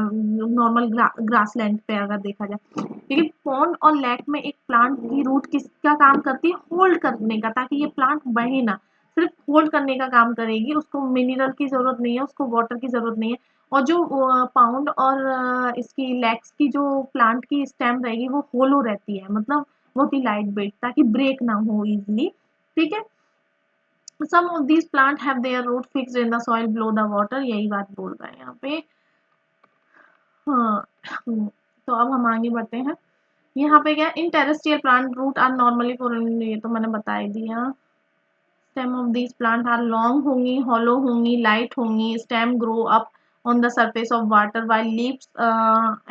नॉर्मल ग्रासलैंड पे अगर देखा जाए। लेकिन पॉन्ड और लैक में एक प्लांट की रूट किसका काम करती है, होल्ड करने का, ताकि ये प्लांट बहे ना, सिर्फ होल्ड करने का काम करेगी। उसको मिनरल की जरूरत नहीं है, उसको वाटर की जरूरत नहीं है। और जो पाउंड और इसकी लैक्स की जो प्लांट की स्टेम रहेगी वो होलो रहती है, मतलब बहुत ही लाइट वेट, ताकि ब्रेक ना हो इजिली। ठीक है। Some of these plant have their root fixed in the soil below the water, यही बात बोल रहे हैं यहाँ पे। हाँ। तो अब हम आगे बढ़ते हैं। यहाँ पे क्या, in terrestrial plant root are normally for, ये तो मैंने बता ही दिया। Stem of these plant are long होंगी, हॉलो होंगी, लाइट होंगी। Stem grow up on the surface of water, while leaves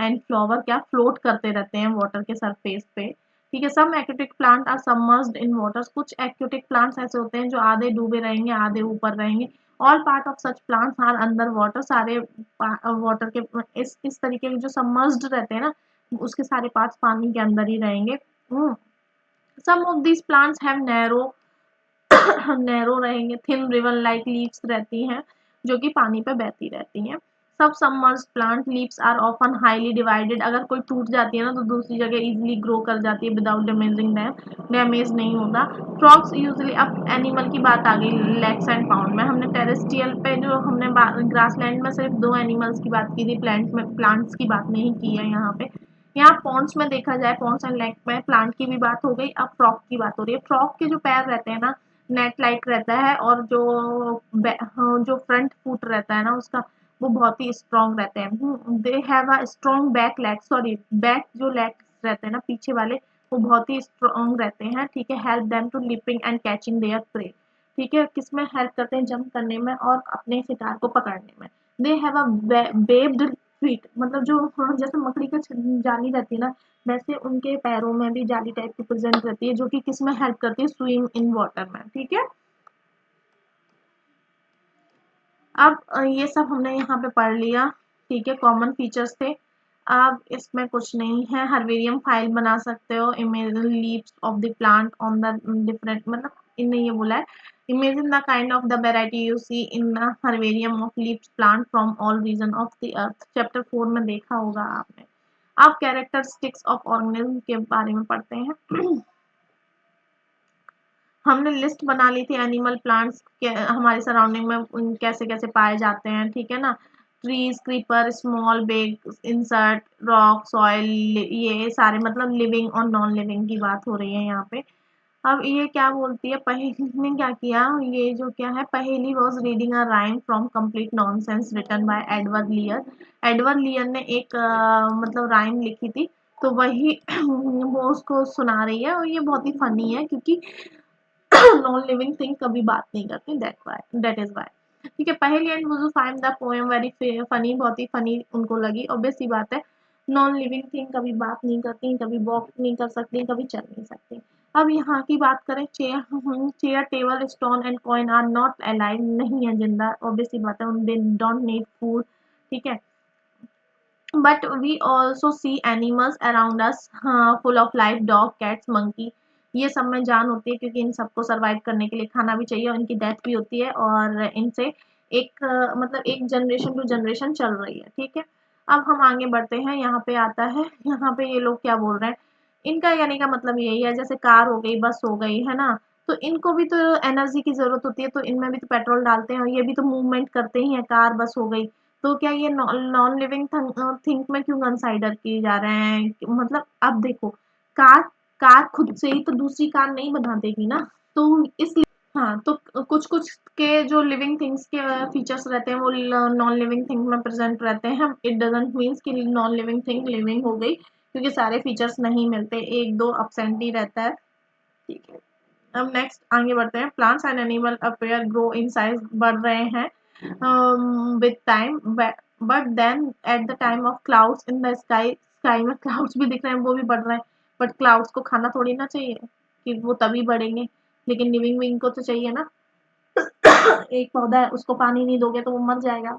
and flower क्या फ्लोट करते रहते हैं वाटर के सरफेस पे। ठीक है, some aquatic plant are submerged in water, कुछ एक्वेटिक प्लांट्स ऐसे होते हैं जो आधे डूबे रहेंगे आधे ऊपर रहेंगे। All part of such plants are under water, water वाटर के इस तरीके के जो सबमर्ज्ड रहते हैं ना, उसके सारे पार्ट्स पानी के अंदर ही रहेंगे। Some of these plants have narrow narrow रहेंगे, थिन रिवन लाइक लीव्स रहती हैं जो कि पानी पे बहती रहती हैं। सब submerged plant leaves are often highly divided, अगर कोई टूट जाती है ना तो दूसरी जगह इजीली ग्रो कर जाती है विदाउट डैमेजिंग दैम, डैमेज नहीं होता। फ्रॉग्स यूजुअली, अब एनिमल की बात आ गई लेग्स एंड पाउंड में, हमने टेरेस्ट्रियल पे जो हमने ग्रासलैंड में सिर्फ 2 एनिमल्स की बात की थी, प्लांट्स की बात नहीं की है यहाँ पे। यहाँ पॉन्ड्स में देखा जाए, पॉन्ड्स एंड लेक में प्लांट की भी बात हो गई, अब फ्रॉग की बात हो रही है। फ्रॉग के जो पैर रहते हैं ना, नेट लाइक रहता है, और जो फ्रंट फुट रहता है ना उसका, वो बहुत ही स्ट्रॉन्ग रहते हैं। They have a strong back leg, sorry back जो लेग्स रहते हैं ना पीछे वाले, वो बहुत ही स्ट्रॉन्ग रहते हैं। ठीक है, help them to leaping and catching their prey. ठीक है, किसमें हेल्प करते हैं, जंप करने में और अपने शिकार को पकड़ने में। दे हैव अ बेब्ड फीट, मतलब जो जैसे मकड़ी का जाली रहती है ना, वैसे उनके पैरों में भी जाली टाइप की प्रेजेंट रहती है, जो कि किसमें हेल्प करती है, स्विम इन वाटर में। ठीक है, अब ये सब हमने यहाँ पे पढ़ लिया। ठीक है, कॉमन फीचर्स थे। अब इसमें कुछ नहीं है, हर्बेरियम फाइल बना सकते हो, imagine leaves of the plant on the different, मतलब इनने ये बोला है, imagine the kind of the variety you see in the herbarium of leaves plant from all region of the earth, chapter 4 में देखा होगा आपने। अब कैरेक्टरिस्टिक्स ऑफ ऑर्गेनिज्म के बारे में पढ़ते हैं। हमने लिस्ट बना ली थी एनिमल प्लांट्स के हमारे सराउंडिंग में कैसे कैसे पाए जाते हैं। ठीक है ना, trees, creeper, small big, insert, rock, soil, ये सारे मतलब लिविंग और नॉन लिविंग की बात हो रही है यहाँ पे। अब ये क्या बोलती है, पहेली ने क्या किया, ये जो क्या है, Paheli was reading a rhyme from complete nonsense written by Edward Lear. Edward Lear ने एक मतलब राइम लिखी थी, तो वही वो उसको सुना रही है, और ये बहुत ही फनी है क्योंकि नॉन लिविंग थिंग कभी बात नहीं करती, दैट इज वाई। ठीक है, पहेली and वुजू find the poem very funny, बहुत ही फनी उनको लगी। ऑब्वियस सी बात है, नॉन लिविंग थिंग कभी बात नहीं करती, कभी वॉक नहीं कर सकती, कभी चल नहीं सकती। अब यहाँ की बात करें, chair, table, stone and coin are not alive, नहीं है जिंदा, ऑब्वियस सी बात है, दे डोंट नीड फूड। ठीक है, but we also see animals around us full of life, dog, cats, monkey, ये सब में जान होती है क्योंकि इन सबको सरवाइव करने के लिए खाना भी चाहिए, और इनकी डेथ भी होती है, और इनसे एक मतलब एक जनरेशन टू जनरेशन चल रही है। ठीक है, अब हम आगे बढ़ते हैं, यहाँ पे आता है, यहाँ पे ये लोग क्या बोल रहे हैं, इनका कहने का मतलब यही है, जैसे कार हो गई, बस हो गई, है ना, तो इनको भी तो एनर्जी की जरूरत होती है, तो इनमें भी तो पेट्रोल डालते हैं, और ये भी तो मूवमेंट करते ही हैं, कार बस हो गई, तो क्या ये नॉन लिविंग थिंक में क्यों कंसाइडर किए जा रहे हैं, मतलब अब देखो, कार कार खुद से ही तो दूसरी कार नहीं बना देगी ना, तो इसलिए हाँ, तो कुछ कुछ के जो लिविंग थिंग्स के फीचर्स रहते हैं वो नॉन लिविंग थिंग में प्रेजेंट रहते हैं। इट डजंट मीन्स कि नॉन लिविंग थिंग लिविंग हो गई, क्योंकि सारे फीचर्स नहीं मिलते, एक दो अपसेंट ही रहता है। ठीक है, अब नेक्स्ट आगे बढ़ते हैं, plants and animal appear grow in size, बढ़ रहे हैं with time, but then at the time of clouds in the sky में clouds भी दिख रहे हैं, वो भी बढ़ रहे हैं, but clouds को खाना थोड़ी ना चाहिए कि वो तभी बढ़ेंगे, लेकिन लिविंग विंग को तो चाहिए ना। एक पौधा है, उसको पानी नहीं दोगे तो वो मर जाएगा,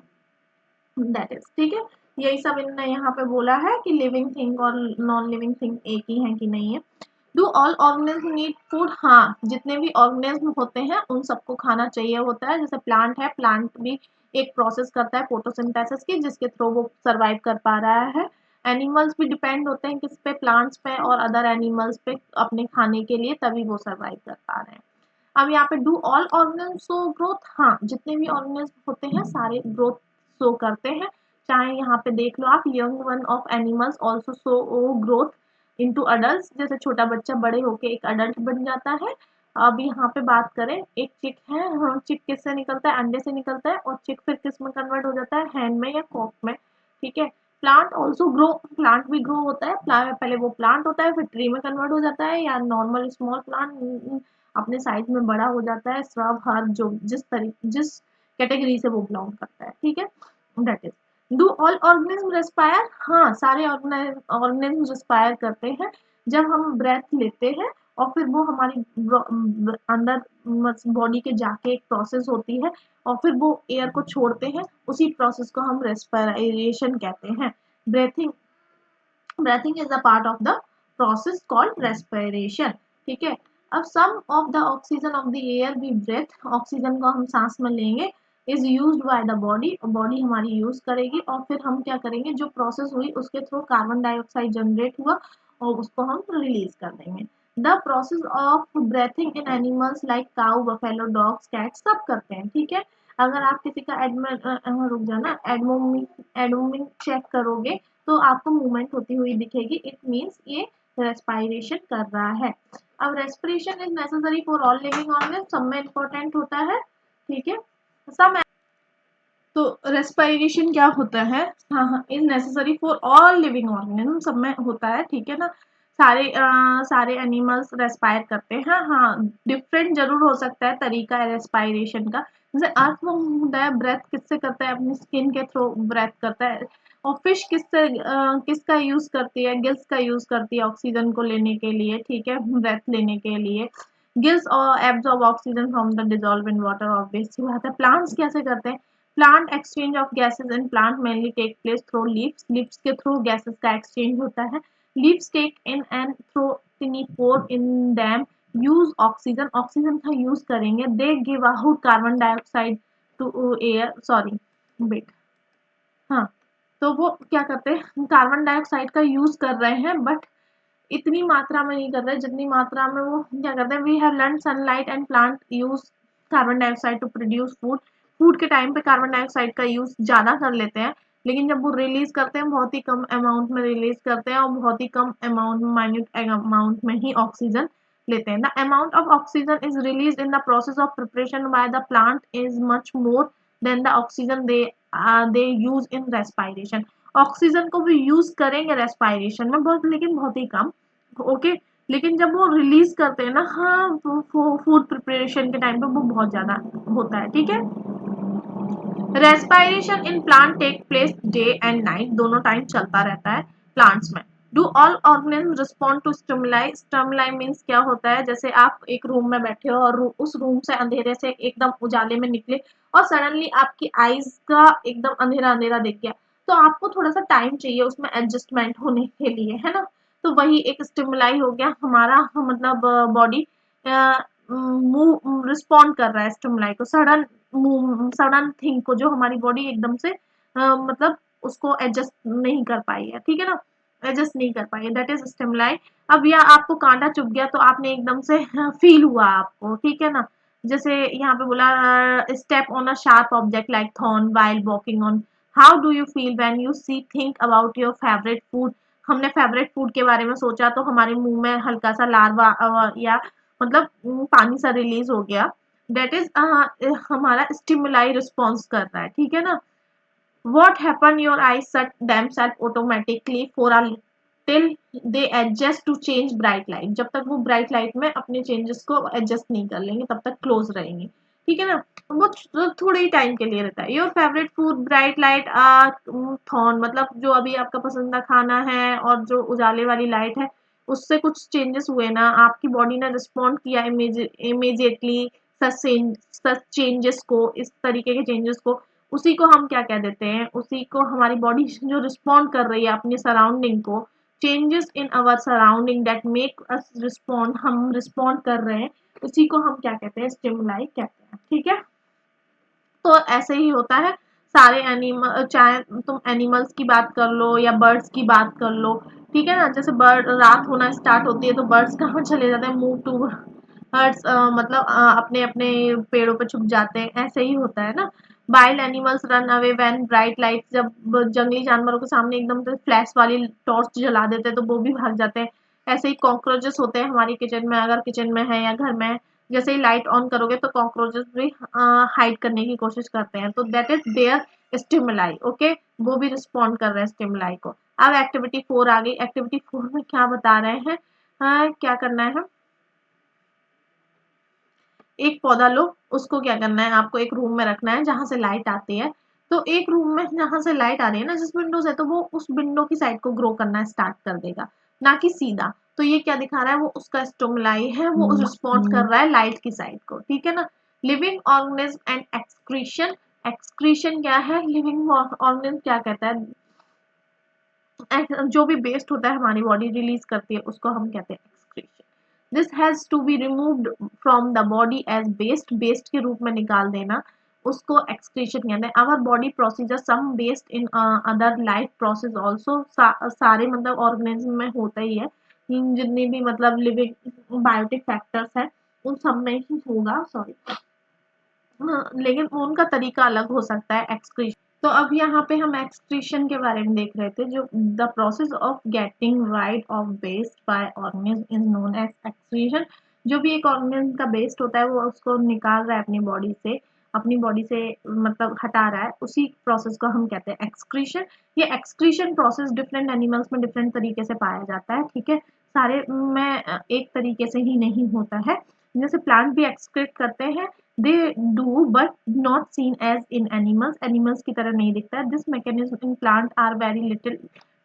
दैट इज। ठीक है, यही सब इन्होंने यहाँ पे बोला है कि लिविंग थिंग और नॉन लिविंग थिंग एक ही है कि नहीं है। Do all organism need food, हाँ, जितने भी ऑर्गेनिज्म होते हैं उन सबको खाना चाहिए होता है, जैसे प्लांट है, प्लांट भी एक प्रोसेस करता है फोटोसिंथेसिस की, जिसके थ्रू वो सरवाइव कर पा रहा है। एनिमल्स भी डिपेंड होते हैं किस पे, प्लांट्स पे और अदर एनिमल्स पे अपने खाने के लिए, तभी वो सरवाइव कर पा रहे हैं। अब यहाँ पे do all organism show growth, हाँ, जितने भी ऑर्गेनिज्म होते हैं सारे ग्रोथ शो करते हैं, चाहे यहाँ पे देख लो आप, young one of animals also show growth into adult, जैसे छोटा बच्चा बड़े होके एक अडल्ट बन जाता है। अब यहाँ पे बात करें, एक चिक है, हाँ, चिक किससे निकलता है, अंडे से निकलता है, और चिक फिर किस में कन्वर्ट हो जाता है, हैन में या कॉक में। ठीक है, प्लांट ऑल्सो ग्रो, प्लांट भी ग्रो होता है, पहले वो प्लांट होता है फिर ट्री में कन्वर्ट हो जाता है, या नॉर्मल स्मॉल प्लांट अपने साइज में बड़ा हो जाता है, श्रब हर्ब जो जिस कैटेगरी से वो बिलोंग करता है, ठीक है। That is do all organism respire, हाँ सारे ऑर्गेनिज्म रेस्पायर करते हैं। जब हम ब्रेथ लेते हैं और फिर वो हमारी अंदर बॉडी के जाके एक प्रोसेस होती है और फिर वो एयर को छोड़ते हैं, उसी प्रोसेस को हम रेस्पिरेशन कहते हैं। Breathing breathing is a part of the process called respiration, ठीक है। अब some of the oxygen of the air we breathe, oxygen को हम सांस में लेंगे, is used by the body, body हमारी यूज करेगी और फिर हम क्या करेंगे, जो प्रोसेस हुई उसके थ्रू कार्बन डाइऑक्साइड जनरेट हुआ और उसको हम रिलीज कर देंगे। The process of breathing in animals like cow, buffalo, dogs, cat सब करते हैं, ठीक है। अगर आप किसी का रुक जाना, एडमोमिंग चेक करोगे तो आपको मूवमेंट होती हुई दिखेगी, इट मीन्स ये रेस्पिरेशन कर रहा है। अब respiration is necessary for all living organism, सब में इंपॉर्टेंट होता है, ठीक है। सब तो रेस्पिरेशन क्या होता है, हाँ हाँ, is necessary for all living organism, सब में होता है, ठीक है ना। सारे एनिमल्स रेस्पायर करते हैं, हाँ डिफरेंट जरूर हो सकता है तरीका है रेस्पायरेशन का। जैसे अर्थवर्म होता है, ब्रेथ किससे करता है, अपनी स्किन के थ्रू ब्रेथ करता है। और फिश किसका यूज करती है, गिल्स का यूज करती है ऑक्सीजन को लेने के लिए, ठीक है, ब्रेथ लेने के लिए। गिल्स और absorb oxygen from the dissolve in water, obvious सी बात है। प्लांट्स कैसे करते हैं, plant exchange of gases in plant mainly take place through leaves, leaves के थ्रू गैसेस का एक्सचेंज होता है। Leaves take in and through tiny pore in them use oxygen, oxygen का यूज करेंगे, they give out carbon dioxide to air, sorry wait, हाँ, तो वो क्या करते हैं, कार्बन डाइऑक्साइड का यूज कर रहे हैं बट इतनी मात्रा में नहीं कर रहे जितनी मात्रा में वो क्या करते हैं। We have learn sunlight and plant use carbon dioxide to produce food, food के टाइम पे कार्बन डाइऑक्साइड का यूज ज्यादा कर लेते हैं, लेकिन जब वो रिलीज करते हैं बहुत ही कम अमाउंट में रिलीज करते हैं और बहुत ही कम अमाउंट, माइन्यूट अमाउंट में ही ऑक्सीजन लेते हैं। The amount of oxygen is release in the process of preparation by the plant is much more than the oxygen they use in respiration, oxygen को भी यूज करेंगे रेस्पिरेशन में बहुत, लेकिन बहुत ही कम, ओके। लेकिन जब वो रिलीज करते हैं ना, हाँ फूड प्रिपरेशन के टाइम पे वो बहुत ज्यादा होता है, ठीक है। Respiration in plant take place day and night, दोनों टाइम चलता रहता है प्लांट्स में। Do all organism respond to stimuli, stimuli means क्या होता है, जैसे आप एक रूम में बैठे हो और उस रूम से अंधेरे से एकदम उजाले में निकले और सडनली आपकी आईज का एकदम अंधेरा अंधेरा दिख गया, तो आपको थोड़ा सा टाइम चाहिए उसमें एडजस्टमेंट होने के लिए, है ना। तो वही एक स्टिमुलाई हो गया हमारा, मतलब बॉडी रिस्पॉन्ड कर रहा है स्टिमुलाई को, सडन थिंग को जो हमारी बॉडी एकदम से मतलब उसको एडजस्ट नहीं कर पाई है, ठीक है ना, एडजस्ट नहीं कर पाई है, दैट इज स्टिमुलाई। अब या आपको कांटा चुभ गया तो आपने एकदम से फील हुआ आपको, ठीक है ना। जैसे यहाँ पे बोला step on a sharp object like thorn while walking on, how do you feel when you see think about your favourite food, हमने फेवरेट फूड के बारे में सोचा तो हमारे मुंह में हल्का सा लार्वा या मतलब पानी सा रिलीज हो गया, दैट इज हमारा स्टिमुलाई रिस्पॉन्स कर रहा है, ठीक है ना। What happen, your eyes shut themselves automatically for a till they adjust to change bright light, जब तक वो ब्राइट लाइट में अपने चेंजेस को एडजस्ट नहीं कर लेंगे तब तक क्लोज रहेंगे, ठीक है ना। वो थोड़े ही टाइम के लिए रहता है। Your favourite food bright light thorn, मतलब जो अभी आपका पसंदीदा खाना है और जो उजाले वाली लाइट है उससे कुछ चेंजेस हुए ना, आपकी बॉडी ने रिस्पॉन्ड किया इमीजिएटली सच चेंजेस को, इस तरीके के चेंजेस को, उसी को हम क्या कह देते हैं, उसी को हमारी बॉडी जो रिस्पॉन्ड कर रही है अपनी सराउंडिंग को, changes in our surrounding that make us respond, हम रिस्पॉन्ड कर रहे हैं, उसी को हम क्या कहते हैं, स्टिमुलाई कहते हैं, ठीक है। तो ऐसे ही होता है सारे एनिमल, चाहे तुम एनिमल्स की बात कर लो या बर्ड्स की बात कर लो, ठीक है ना। जैसे बर्ड रात होना स्टार्ट होती है तो बर्ड्स कहाँ चले जाते हैं, मूव टू बर्ड्स, मतलब अपने अपने पेड़ों पे छुप जाते हैं, ऐसे ही होता है ना। Wild animals run away when bright light, जब जंगली जानवरों के सामने एकदम से फ्लैश वाली टॉर्च जला देते हैं तो वो भी भाग जाते हैं। ऐसे ही कॉकरोचेस होते हैं हमारी किचन में, अगर किचन में है या घर में है, जैसे ही लाइट ऑन करोगे तो कॉकरोचेस भी हाइड करने की कोशिश करते हैं, तो that is their stimuli, okay. वो भी रिस्पॉन्ड कर रहे हैं स्टिमुलाई को। अब एक्टिविटी 4 आ गई। एक्टिविटी 4 में क्या बता रहे हैं, क्या करना है, एक पौधा लो, उसको क्या करना है, आपको एक रूम में रखना है जहां से लाइट आती है। तो एक रूम में जहां से लाइट आ रही है ना, जिस विंडो से, तो वो उस विंडो की साइड को ग्रो करना स्टार्ट कर देगा, ना कि सीधा। तो ये क्या दिखा रहा है, वो उसका स्टिमुलाई है, वो रिस्पॉन्ड कर रहा है लाइट की साइड को, ठीक है ना। Living organism and excretion. Excretion क्या है, लिविंग ऑर्गेनिज्म क्या कहता है, जो भी वेस्ट होता है हमारी बॉडी रिलीज करती है उसको हम कहते हैं excretion. This has to be removed from the body as waste, waste के रूप में निकाल देना, उसको एक्सक्रीशन कहते हैं। Our body procedure some waste in other life process also, सारे मतलब ऑर्गेनिज्म में होता ही है, जितने भी मतलब लिविंग बायोटिक फैक्टर्स है उन सब में ही होगा, सॉरी, लेकिन उनका तरीका अलग हो सकता है एक्सक्रीशन। तो अब यहाँ पे हम एक्सक्रीशन के बारे में देख रहे थे, जो the process of getting rid of waste by organism is known as excretion. जो भी एक ऑर्गेनिज्म का वेस्ट होता है वो उसको निकाल रहा है अपनी बॉडी से, अपनी बॉडी से मतलब हटा रहा है, उसी प्रोसेस को हम कहते हैं एक्सक्रीशन। ये एक्सक्रीशन प्रोसेस डिफरेंट एनिमल्स में डिफरेंट तरीके से पाया जाता है, ठीक है, सारे में एक तरीके से ही नहीं होता है। जैसे प्लांट भी एक्सक्रीट करते हैं, they do but not seen as in animals, animals की तरह नहीं दिखता है। This mechanism in plant are very little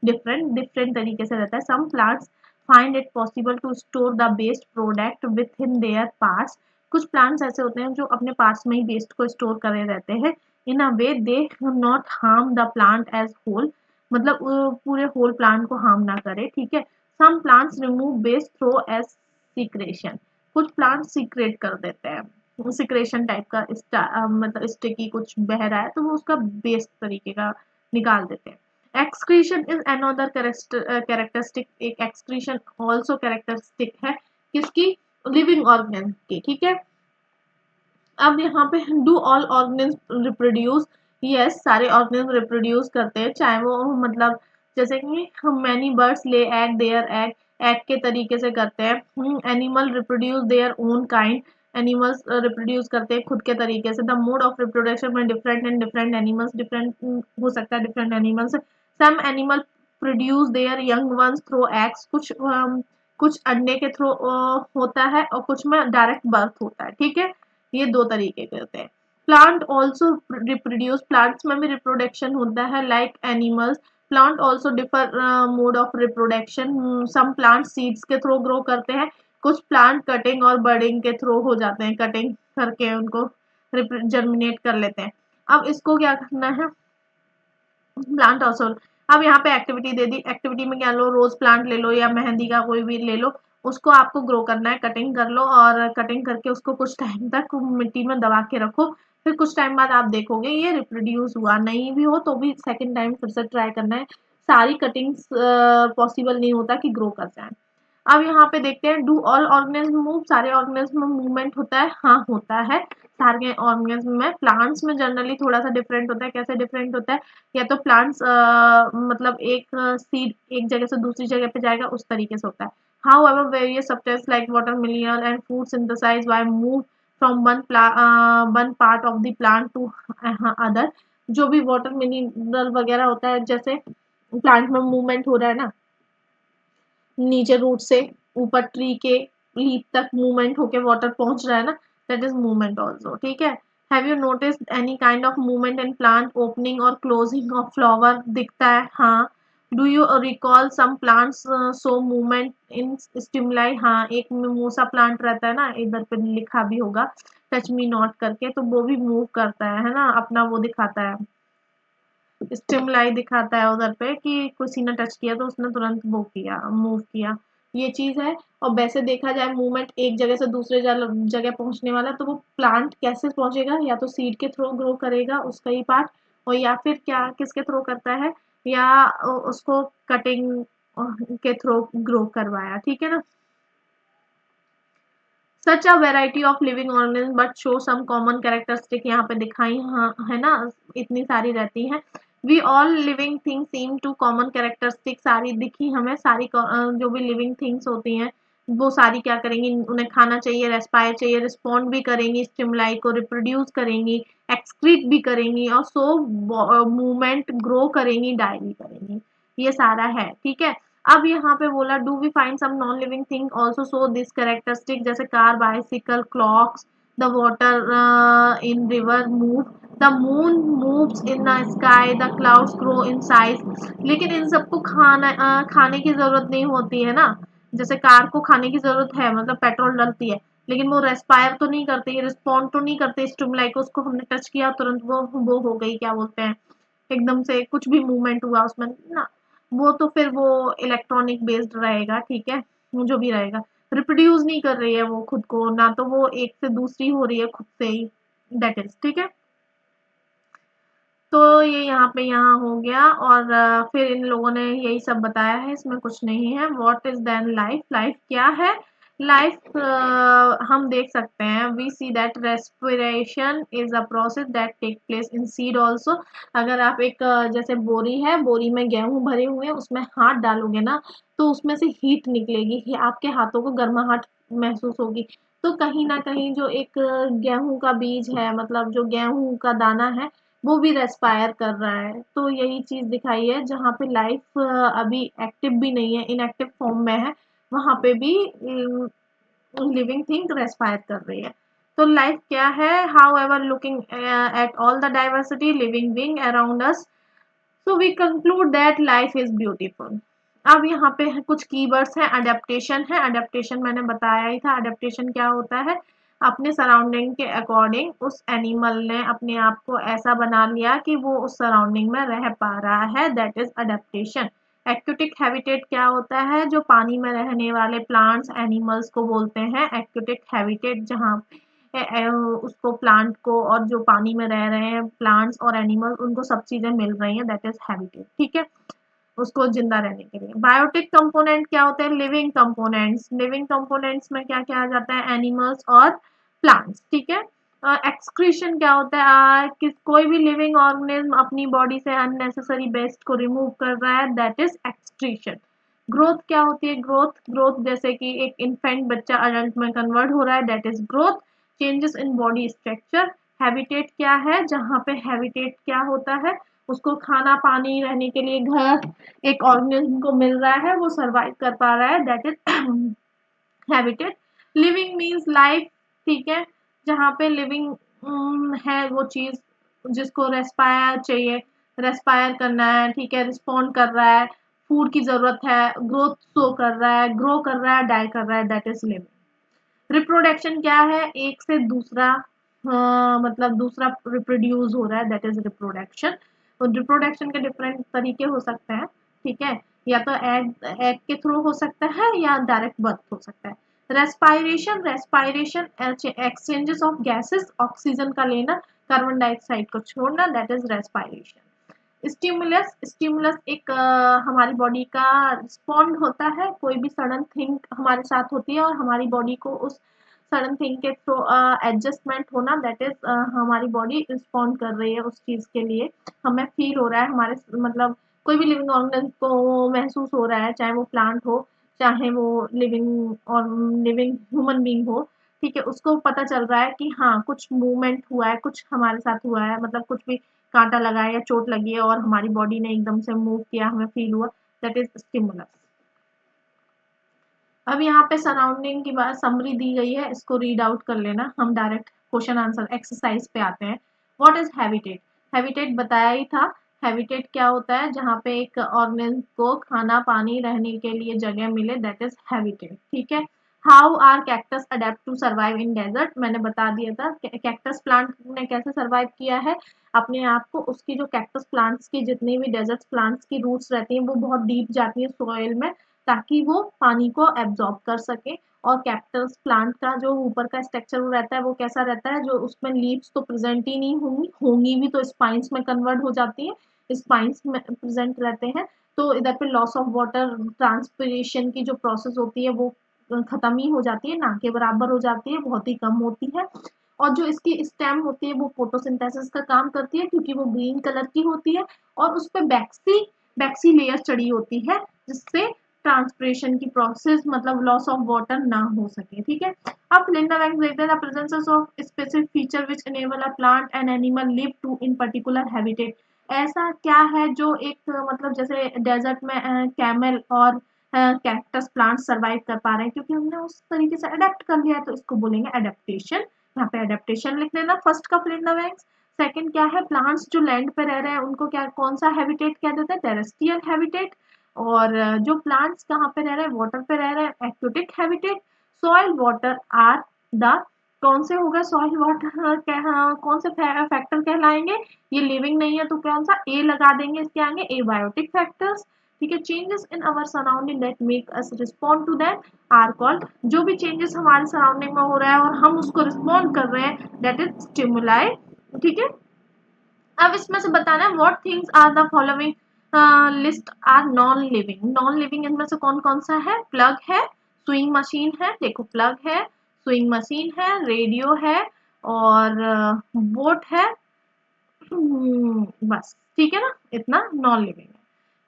different, different तरीके से रहता है। Some plants find it possible to store the waste product within their parts. कुछ प्लांट्स ऐसे होते हैं जो अपने पार्ट्स में ही वेस्ट को स्टोर करे रहते हैं। In a way they not harm the plant as whole, मतलब पूरे होल प्लांट को हार्म ना करे, ठीक है। Some plants remove waste through as secretion, कुछ प्लांट सीक्रेट कर देते हैं, सिक्रेशन टाइप का, मतलब स्टिकी कुछ बह रहा है तो वो उसका बेस्ट तरीके का निकाल देते हैं। एक्सक्रीशन इज अनदर कैरेक्टरिस्टिक, एक एक्सक्रीशन ऑल्सो कैरेक्टरिस्टिक है किसकी, लिविंग ऑर्गेनिज्म की, ठीक है। अब यहाँ पे do all organism reproduce, yes सारे ऑर्गेनिज्म रिप्रोड्यूस करते हैं, चाहे वो मतलब जैसे कि हम many birds lay egg their egg, egg के तरीके से करते हैं। Animal reproduce their own kind, animals reproduce करते हैं खुद के तरीके से। द मोड ऑफ रिप्रोडक्शन में different and different animals, different हो सकता है different animals. Some animal produce their young ones through eggs, कुछ अंडे के थ्रू होता है और कुछ में डायरेक्ट बर्थ होता है, ठीक है। ये दो तरीके के होते हैं। प्लांट ऑल्सो रिप्रोड्यूस, प्लांट्स में भी रिप्रोडक्शन होता है like animals. Plant also differ mode of reproduction, some plant seeds के थ्रू ग्रो करते हैं, कुछ प्लांट कटिंग और बर्डिंग के थ्रू हो जाते हैं, कटिंग करके उनको जर्मिनेट कर लेते हैं। अब इसको क्या करना है, प्लांट ऑल्सो, अब यहाँ पे एक्टिविटी दे दी, एक्टिविटी में क्या लो, रोज प्लांट ले लो या मेहंदी का कोई भी ले लो, उसको आपको ग्रो करना है, कटिंग कर लो और कटिंग करके उसको कुछ टाइम तक मिट्टी में दबा के रखो। फिर कुछ टाइम बाद आप देखोगे ये रिप्रोड्यूस हुआ, नहीं भी हो तो भी सेकेंड टाइम फिर से ट्राई करना है। सारी कटिंग्स पॉसिबल नहीं होता कि ग्रो कर जाए। अब यहाँ पे देखते हैं, डू ऑल ऑर्गेनिज्म मूव, सारे ऑर्गेनिज्म में मूवमेंट होता है, हाँ होता है सारे ऑर्गेनिज्म में। प्लांट्स में जनरली थोड़ा सा डिफरेंट होता है, कैसे डिफरेंट होता है, या तो प्लांट्स मतलब एक सीड एक जगह से दूसरी जगह पे जाएगा उस तरीके से होता है। However, various substances like water mineral and food synthesized by move from one part of the plant to other। जो भी वाटर मिनरल वगैरह होता है, जैसे प्लांट में मूवमेंट हो रहा है ना, नीचे रूट से ऊपर ट्री के लीफ तक मूवमेंट होके वाटर पहुंच रहा है ना, दैट इज मूवमेंट ऑल्सो, ठीक है। Have you notice any kind of movement in plant, opening और क्लोजिंग ऑफ फ्लावर दिखता है, हाँ। Do you recall some plants so movement in stimuli, हाँ एक मिमोसा प्लांट रहता है ना, इधर पे लिखा भी होगा टच मी नॉट करके, तो वो भी मूव करता है ना, अपना वो दिखाता है, स्टिमुलाई दिखाता है उधर पे कि किसी ने टच किया तो उसने तुरंत वो किया, मूव किया, ये चीज है। और वैसे देखा जाए मूवमेंट एक जगह से दूसरे जगह पहुंचने वाला, तो वो प्लांट कैसे पहुंचेगा, या तो सीड के थ्रू ग्रो करेगा उसका ही पार्ट, और या फिर क्या किसके थ्रू करता है, या उसको कटिंग के थ्रू ग्रो करवाया, ठीक है ना। Such a variety of living organism but show some common characteristic, यहाँ पे दिखाई, हाँ है ना, इतनी सारी रहती हैं। We all living things seem to common characteristic, सारी दिखी हमें, सारी जो भी लिविंग थिंग्स होती हैं वो सारी क्या करेंगी, उन्हें खाना चाहिए, रेस्पायर चाहिए, रिस्पॉन्ड भी करेंगी स्टिमुलाई को, रिप्रोड्यूस करेंगी, एक्सक्रीट भी करेंगी और सो मूवमेंट ग्रो करेंगी, डाई भी करेंगी। ये सारा है, ठीक है। अब यहाँ पे बोला do we find some non living thing also show this characteristic, जैसे car, bicycle, clocks, the water in river move, the moon moves in the sky, the clouds grow in size. लेकिन इन सबको खाने की जरूरत नहीं होती है ना। जैसे कार को खाने की जरूरत है, मतलब पेट्रोल डलती है, लेकिन वो रेस्पायर तो नहीं करती, रिस्पॉन्ड तो नहीं करती स्टिमुलाई को, उसको हमने टच किया तुरंत वो हो गई, क्या बोलते हैं, एकदम से कुछ भी मूवमेंट हुआ उसमें ना, वो तो फिर वो इलेक्ट्रॉनिक बेस्ड रहेगा, ठीक है, जो भी रहेगा। रिप्रोड्यूस नहीं कर रही है वो खुद को, ना तो वो एक से दूसरी हो रही है खुद से ही, दैट इज, ठीक है। तो ये यहाँ हो गया, और फिर इन लोगों ने यही सब बताया है, इसमें कुछ नहीं है। What is then life, life क्या है? लाइफ हम देख सकते हैं, we see that respiration is a process that take place in seed also. अगर आप एक जैसे बोरी है, बोरी में गेहूं भरे हुए हैं, उसमें हाथ डालोगे ना, तो उसमें से हीट निकलेगी, आपके हाथों को गर्माहट महसूस होगी। तो कहीं ना कहीं जो एक गेहूं का बीज है, मतलब जो गेहूं का दाना है, वो भी रेस्पायर कर रहा है। तो यही चीज दिखाई है, जहाँ पे लाइफ अभी एक्टिव भी नहीं है, इनएक्टिव फॉर्म में है, वहां पे भी लिविंग थिंग रेस्पायर कर रही है। तो लाइफ क्या है? However looking at all the diversity living being around us, so we conclude that life is beautiful. अब यहाँ पे कुछ कीवर्ड्स हैं, अडेप्टेशन है। अडेप्टेशन मैंने बताया ही था, अडेप्टेशन क्या होता है? अपने सराउंडिंग के अकॉर्डिंग उस एनिमल ने अपने आप को ऐसा बना लिया कि वो उस सराउंडिंग में रह पा रहा है, that is adaptation. Aquatic habitat क्या होता है? जो पानी में रहने वाले प्लांट्स एनिमल्स को बोलते हैं एक्वेटिक हैबिटेट, जहाँ उसको प्लांट को और जो पानी में रह रहे हैं प्लांट्स और एनिमल, उनको सब चीजें मिल रही हैं, दैट इज हैबिटेट, ठीक है, उसको जिंदा रहने के लिए। बायोटिक कंपोनेंट क्या होते हैं? Living components. लिविंग कंपोनेंट्स में क्या क्या आ जाता है? एनिमल्स और प्लांट्स, ठीक है। एक्सक्रीशन क्या होता है? कोई भी लिविंग ऑर्गेनिज्म अपनी बॉडी से अननेसेसरी वेस्ट को रिमूव कर रहा है, दैट इज एक्सक्रीशन। ग्रोथ क्या होती है? ग्रोथ, ग्रोथ जैसे कि एक इन्फेंट बच्चा अडल्ट में कन्वर्ट हो रहा है, that is growth. Changes in body structure. Habitat क्या है? जहाँ पे हैबिटेट क्या होता है? उसको खाना पानी रहने के लिए घर एक ऑर्गेनिज्म को मिल रहा है, वो सरवाइव कर पा रहा है, that is habitat. Living means life, ठीक है, जहाँ पे लिविंग है वो चीज जिसको रेस्पायर चाहिए, रेस्पायर करना है, ठीक है, रिस्पॉन्ड कर रहा है, फूड की जरूरत है, ग्रोथ शो कर रहा है, ग्रो कर रहा है, डाई कर रहा है, दैट इज लिविंग। रिप्रोडक्शन क्या है? एक से दूसरा मतलब दूसरा रिप्रोड्यूस हो रहा है, दैट इज रिप्रोडक्शन। तो रिप्रोडक्शन के डिफरेंट तरीके हो सकते हैं, ठीक है, या तो एग एग के थ्रू हो सकता है या डायरेक्ट बर्थ हो सकता है। Respiration, respiration exchanges of gases, oxygen का लेना, कार्बन डाइऑक्साइड को छोड़ना, that is respiration. Stimulus, stimulus एक हमारी बॉडी का रिस्पॉन्ड होता है, कोई भी सडन थिंग हमारे साथ होती है और हमारी बॉडी को उस सडन थिंग के थ्रू एडजस्टमेंट होना, दैट इज हमारी बॉडी रिस्पॉन्ड कर रही है उस चीज के लिए, हमें फील हो रहा है, हमारे मतलब कोई भी लिविंग ऑर्गेनिज्म को महसूस हो रहा है, चाहे वो प्लांट हो, चाहे वो लिविंग और लिविंग ह्यूमन बीइंग हो, ठीक है, उसको पता चल रहा है कि हाँ कुछ मूवमेंट हुआ है, कुछ हमारे साथ हुआ है, मतलब कुछ भी कांटा लगा है या चोट लगी है और हमारी बॉडी ने एकदम से मूव किया, हमें फील हुआ, दैट इज स्टिमुलस। अब यहाँ पे सराउंडिंग की बात समरी दी गई है, इसको रीड आउट कर लेना, हम डायरेक्ट क्वेश्चन आंसर एक्सरसाइज पे आते हैं। What is habitat? हैबिटेट बताया ही था। हैबिटेट क्या होता है? जहाँ पे एक ऑर्गेनिज्म को खाना पानी रहने के लिए जगह मिले, दैट इज हैबिटेट, ठीक है। How are cactus adapt to survive in desert? मैंने बता दिया था कैक्टस प्लांट ने कैसे सर्वाइव किया है अपने आप को, उसकी जो कैक्टस प्लांट्स की जितनी भी डेजर्ट प्लांट्स की रूट्स रहती हैं वो बहुत डीप जाती है सॉइल में, ताकि वो पानी को एब्जॉर्ब कर सके। और कैक्टस प्लांट का जो ऊपर का स्ट्रक्चर रहता है वो कैसा रहता है? जो उसमें लीव्स तो प्रेजेंट ही नहीं होंगी, होंगी भी तो स्पाइंस में कन्वर्ट हो जाती है, स्पाइंस में प्रेजेंट रहते हैं। तो इधर पे लॉस ऑफ वाटर ट्रांसपिरेशन की जो प्रोसेस होती है वो खत्म ही हो जाती है, ना के बराबर हो जाती है, बहुत ही कम होती है। और जो इसकी स्टेम होती है वो फोटोसिंथेसिस का काम करती है, क्योंकि वो ग्रीन कलर की होती है और उस पे बैक्सी बैक्सी लेयर चढ़ी होती है, जिससे ट्रांसपिरेशन की प्रोसेस मतलब लॉस ऑफ वाटर ना हो सके, ठीक है। अब फिल इन द ब्लैंक्स देखते हैं, the presence of specific feature which enable a plant and animal live to in particular habitat. ऐसा क्या है जो एक मतलब जैसे डेजर्ट में कैमल और कैक्टस प्लांट सर्वाइव कर पा रहे हैं क्योंकि हमने उस तरीके से अडेप्ट कर लिया है, तो इसको बोलेंगे एडेप्टेशन। यहाँ पे एडेप्टेशन लिख देना फर्स्ट का fill in the blanks. Second क्या है, प्लांट्स जो लैंड पे रह रहे हैं उनको क्या कौन सा हैबिटेट क्या देते हैं, टेरेस्ट्रियल हैबिटेट। और जो प्लांट्स कहाँ पे रह रहे हैं, वाटर पे रह रहे हैं, aquatic habitat. Soil water are the कौन से होगा सॉइल वाटर कौन से फैक्टर कहलाएंगे, ये लिविंग नहीं है तो कौन सा ए लगा देंगे इसके आगे, एबायोटिक फैक्टर्स, ठीक है। Changes in our surrounding that make us respond to that are called, जो भी चेंजेस हमारे सराउंडिंग में हो रहा है और हम उसको रिस्पॉन्ड कर रहे हैं दैट इज स्टिमुलाई, ठीक है। अब इसमें से बताना है what things are the following list are non living. Non living इनमें से कौन कौन सा है, प्लग है, स्विंग मशीन है, देखो प्लग है, स्विंग मशीन है, रेडियो है और बोट है। बस ठीक है ना, इतना नॉन लिविंग है।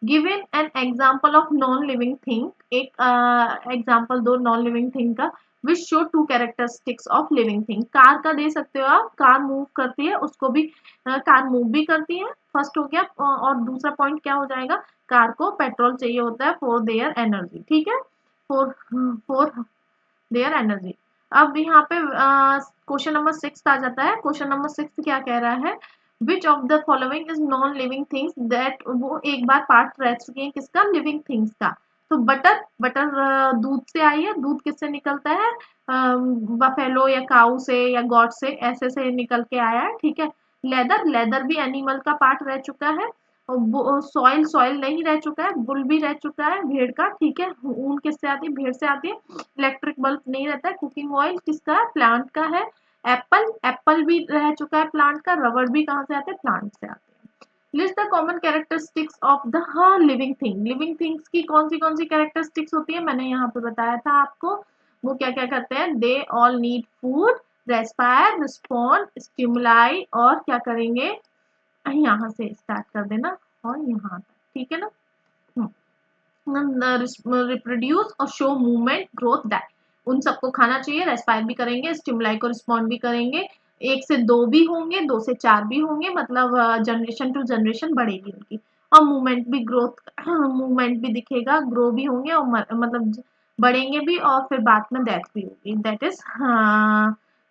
Given an example of non living thing, एक एग्जाम्पल दो नॉन लिविंग थिंग का, which show to characteristics of living thing. Car का दे सकते हो आप, कार मूव करती है, उसको भी कार मूव भी करती है, फर्स्ट हो गया। और दूसरा पॉइंट क्या हो जाएगा, कार को पेट्रोल चाहिए होता है फॉर देयर एनर्जी, ठीक है, फॉर फॉर देयर एनर्जी। अब यहाँ पे क्वेश्चन नंबर 6 आ जाता है। क्वेश्चन नंबर 6 क्या कह रहा है, which of the following is non living things that, वो एक बार पार्ट रह चुके हैं किसका, लिविंग थिंग्स का। तो बटर, बटर दूध से आई है, दूध किससे निकलता है, बफेलो या काऊ से या गॉड से, ऐसे से निकल के आया है, ठीक है। लेदर, लेदर भी एनिमल का पार्ट रह चुका है। और सॉइल, सॉइल नहीं रह चुका है, बुल भी रह चुका है भेड़ का, ठीक है। ऊन किससे आती है, भेड़ से आती है। इलेक्ट्रिक बल्ब नहीं रहता है, कुकिंग ऑयल किसका है, प्लांट का है। एप्पल, एप्पल भी रह चुका है प्लांट का। रबर भी कहाँ से आते हैं, प्लांट से आते हैं। List the common characteristics of the living thing. Living things की कौन सी कैरेक्टरिस्टिक्स होती है, मैंने यहाँ पे बताया था आपको। वो क्या क्या करते हैं, they all need food, respire, respond, stimuli, और क्या करेंगे, यहाँ से स्टार्ट कर देना और यहाँ तक, ठीक है ना। रिप्रोड्यूस और शो मूवमेंट, ग्रोथ, दैट, उन सबको खाना चाहिए, रेस्पायर भी करेंगे, स्टिमुलाई को रिस्पॉन्ड भी करेंगे। एक से दो भी होंगे, दो से चार भी होंगे, मतलब जनरेशन टू जनरेशन बढ़ेगी उनकी। और मूवमेंट भी, ग्रोथ मूवमेंट भी दिखेगा, ग्रो भी होंगे और मतलब बढ़ेंगे भी, और फिर बाद में डेथ भी होगी, दैट इज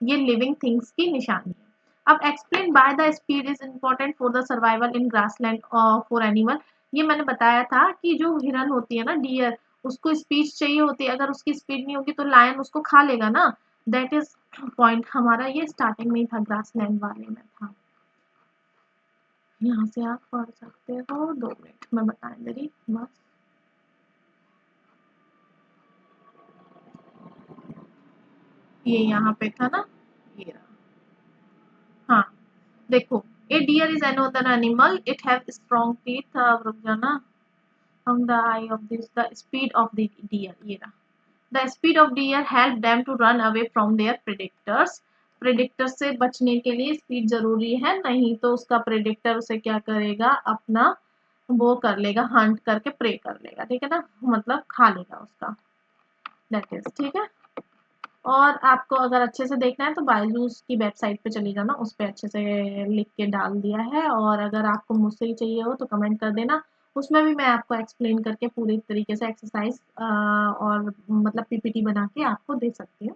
ये लिविंग थिंग्स की निशानी है। अब explain by the speed is important for the survival in grassland for animal. ये मैंने बताया था कि जो हिरन होती है ना, डियर, उसको स्पीड चाहिए होती है, अगर उसकी स्पीड नहीं होगी तो लायन उसको खा लेगा ना। दैट इज पॉइंट हमारा, ये स्टार्टिंग में ही था, ग्रासलैंड वाले में था। यहाँ से आप पढ़ सकते हो, 2 मिनट में बताएं मेरी बस। ये यहाँ पे था ना, ये रहा। हाँ, देखो, a deer is another animal, it have strong teeth, रुक जाना, from the eye of this, the speed of the deer, ये रहा। The speed of deer help them to run away from their predators। predators से बचने के लिए speed जरूरी है, नहीं तो उसका predator उसे क्या करेगा, अपना वो कर लेगा, हंट करके प्रे कर लेगा, ठीक है ना, मतलब खा लेगा उसका, दैट इज, ठीक है। और आपको अगर अच्छे से देखना है तो बायजूस की वेबसाइट पे चली जाना, उस पर अच्छे से लिख के डाल दिया है। और अगर आपको मुझसे ही चाहिए हो तो कमेंट कर देना, उसमें भी मैं आपको एक्सप्लेन करके पूरी तरीके से एक्सरसाइज और मतलब पीपीटी बना के आपको दे सकती हूँ।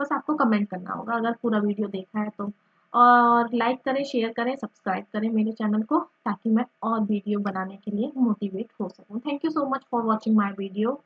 बस आपको कमेंट करना होगा अगर पूरा वीडियो देखा है तो। और लाइक करें, शेयर करें, सब्सक्राइब करें मेरे चैनल को, ताकि मैं और वीडियो बनाने के लिए मोटिवेट हो सकूँ। Thank you so much for watching my video.